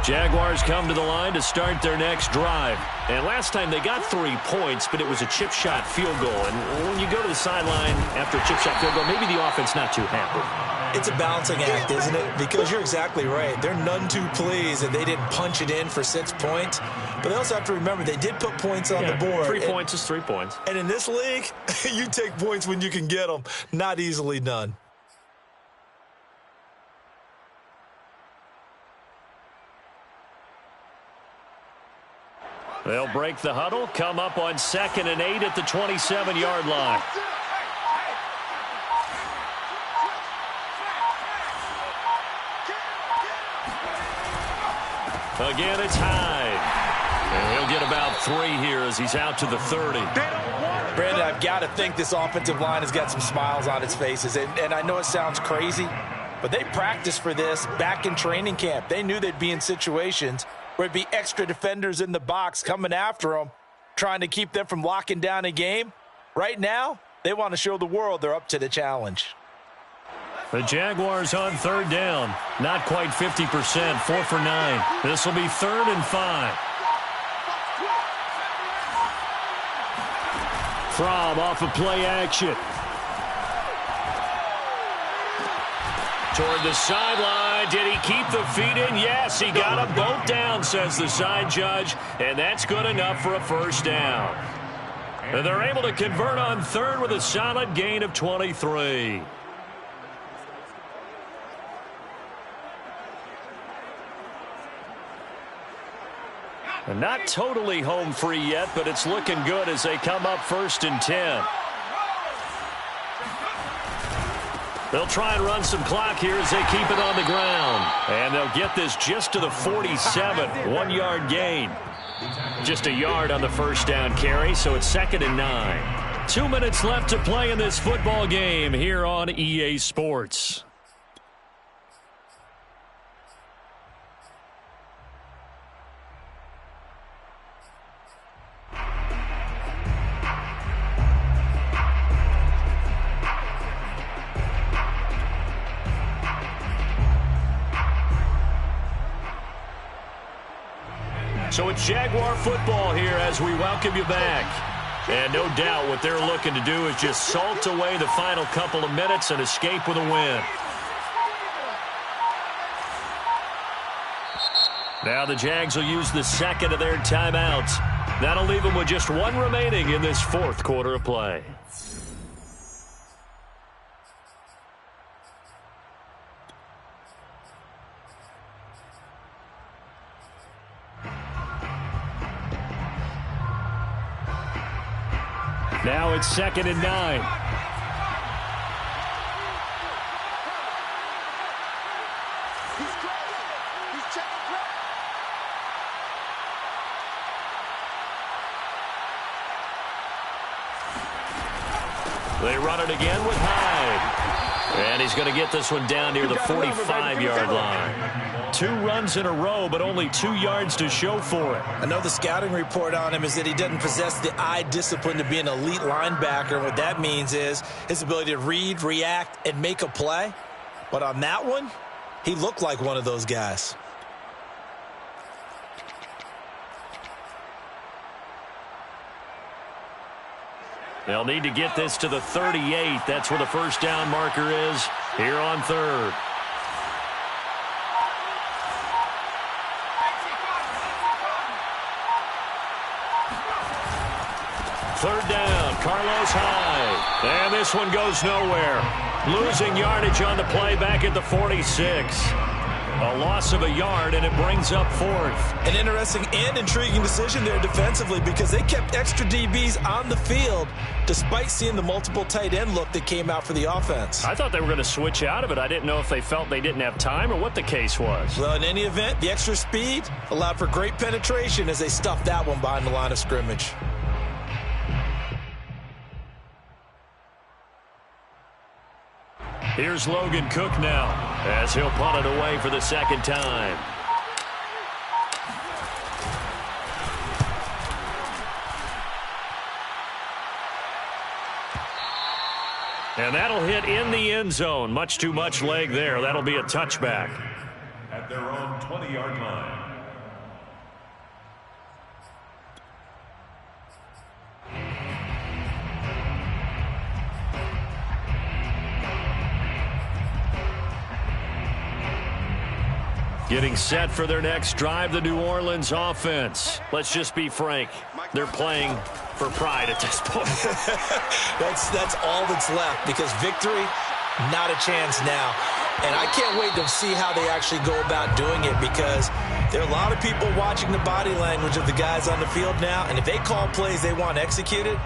Jaguars come to the line to start their next drive. And last time they got 3 points, but it was a chip shot field goal. And when you go to the sideline after a chip shot field goal, maybe the offense not too happy. It's a balancing act, isn't it? Because you're exactly right. They're none too pleased that they didn't punch it in for 6 points. But they also have to remember they did put points on the board. 3 points is 3 points. And in this league, you take points when you can get them. Not easily done. They'll break the huddle, come up on 2nd and 8 at the 27-yard line. Again, it's Hyde. And he'll get about 3 here as he's out to the 30. Brandon, I've got to think this offensive line has got some smiles on its faces. And I know it sounds crazy, but they practiced for this back in training camp. They knew they'd be in situations where there'd be extra defenders in the box coming after them, trying to keep them from locking down a game. Right now, they want to show the world they're up to the challenge. The Jaguars on 3rd down. Not quite 50%, 4 for 9. This will be 3rd and 5. Fromm off of play action. Toward the sideline. Did he keep the feet in? Yes, he got them both down, says the side judge. And that's good enough for a first down. And they're able to convert on third with a solid gain of 23. And not totally home free yet, but it's looking good as they come up 1st and 10. They'll try and run some clock here as they keep it on the ground. And they'll get this just to the 47, 1-yard gain. Just a yard on the first down carry, so it's 2nd and 9. 2 minutes left to play in this football game here on EA Sports. So it's Jaguar football here as we welcome you back. And no doubt what they're looking to do is just salt away the final couple of minutes and escape with a win. Now the Jags will use the second of their timeouts. That'll leave them with just one remaining in this 4th quarter of play. Now it's 2nd and 9. He's crossing. He's checking play. They run it again with Hyde. And he's going to get this one down near the 45-yard line. 2 runs in a row, but only 2 yards to show for it. I know the scouting report on him is that he doesn't possess the eye discipline to be an elite linebacker. What that means is his ability to read, react, and make a play. But on that one, he looked like one of those guys. They'll need to get this to the 38. That's where the first down marker is here on 3rd. Third down, Carlos Hyde. And this one goes nowhere. Losing yardage on the play back at the 46. A loss of a yard, and it brings up 4th. An interesting and intriguing decision there defensively because they kept extra DBs on the field despite seeing the multiple tight end look that came out for the offense. I thought they were going to switch out of it. I didn't know if they felt they didn't have time or what the case was. Well, in any event, the extra speed allowed for great penetration as they stuffed that one behind the line of scrimmage. Here's Logan Cook now as he'll punt it away for the 2nd time. And that'll hit in the end zone. Much too much leg there. That'll be a touchback. At their own 20-yard line. Getting set for their next drive, the New Orleans offense. Let's just be frank. They're playing for pride at this point. That's all that's left because victory, not a chance now. And I can't wait to see how they actually go about doing it because there are a lot of people watching the body language of the guys on the field now. And if they call plays they want executed,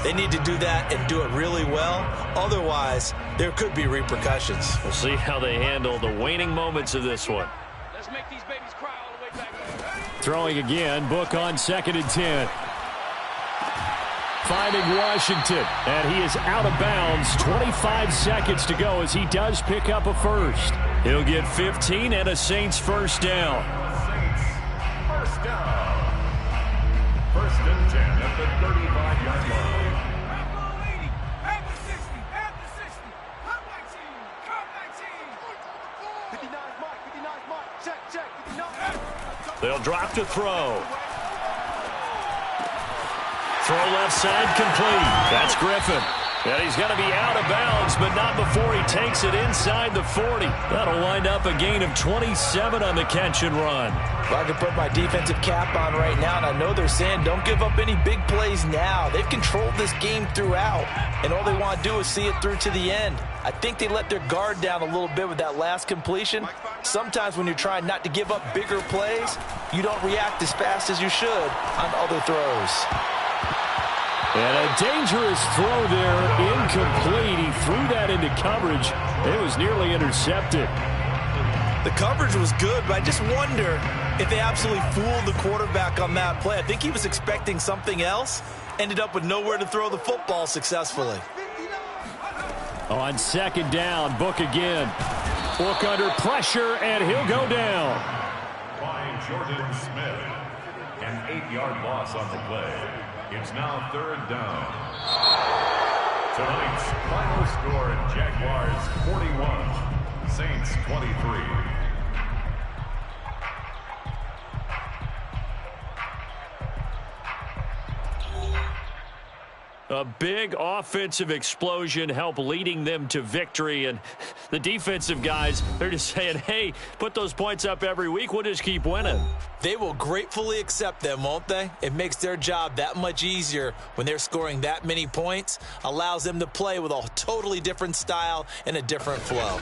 they need to do that and do it really well. Otherwise, there could be repercussions. We'll see how they handle the waning moments of this one. Let's make these babies cry all the way back. Throwing again, Book on 2nd and 10. Finding Washington, and he is out of bounds. 25 seconds to go as he does pick up a first. He'll get 15 and a Saints first down. Saints first down. 1st and 10 at the 35-yard line. At the 60, at the 60. Come back team, come back team. 59's Mike, 59's Mike. Check, 59. They'll drop to throw. Throw left side complete. That's Griffin. And he's going to be out of bounds, but not before he takes it inside the 40. That'll wind up a gain of 27 on the catch and run. Well, I can put my defensive cap on right now, and I know they're saying don't give up any big plays now. They've controlled this game throughout, and all they want to do is see it through to the end. I think they let their guard down a little bit with that last completion. Sometimes when you're trying not to give up bigger plays, you don't react as fast as you should on other throws. And a dangerous throw there, incomplete. He threw that into coverage. It was nearly intercepted. The coverage was good, but I just wonder if they absolutely fooled the quarterback on that play. I think he was expecting something else, ended up with nowhere to throw the football successfully. On second down, Book again. Book under pressure, and he'll go down. By Jordan Smith. An 8-yard loss on the play. It's now third down. Tonight's final score, Jaguars 41, Saints 23. A big offensive explosion helped leading them to victory. And the defensive guys, they're just saying, hey, put those points up every week. We'll just keep winning. They will gratefully accept them, won't they? It makes their job that much easier when they're scoring that many points. Allows them to play with a totally different style and a different flow.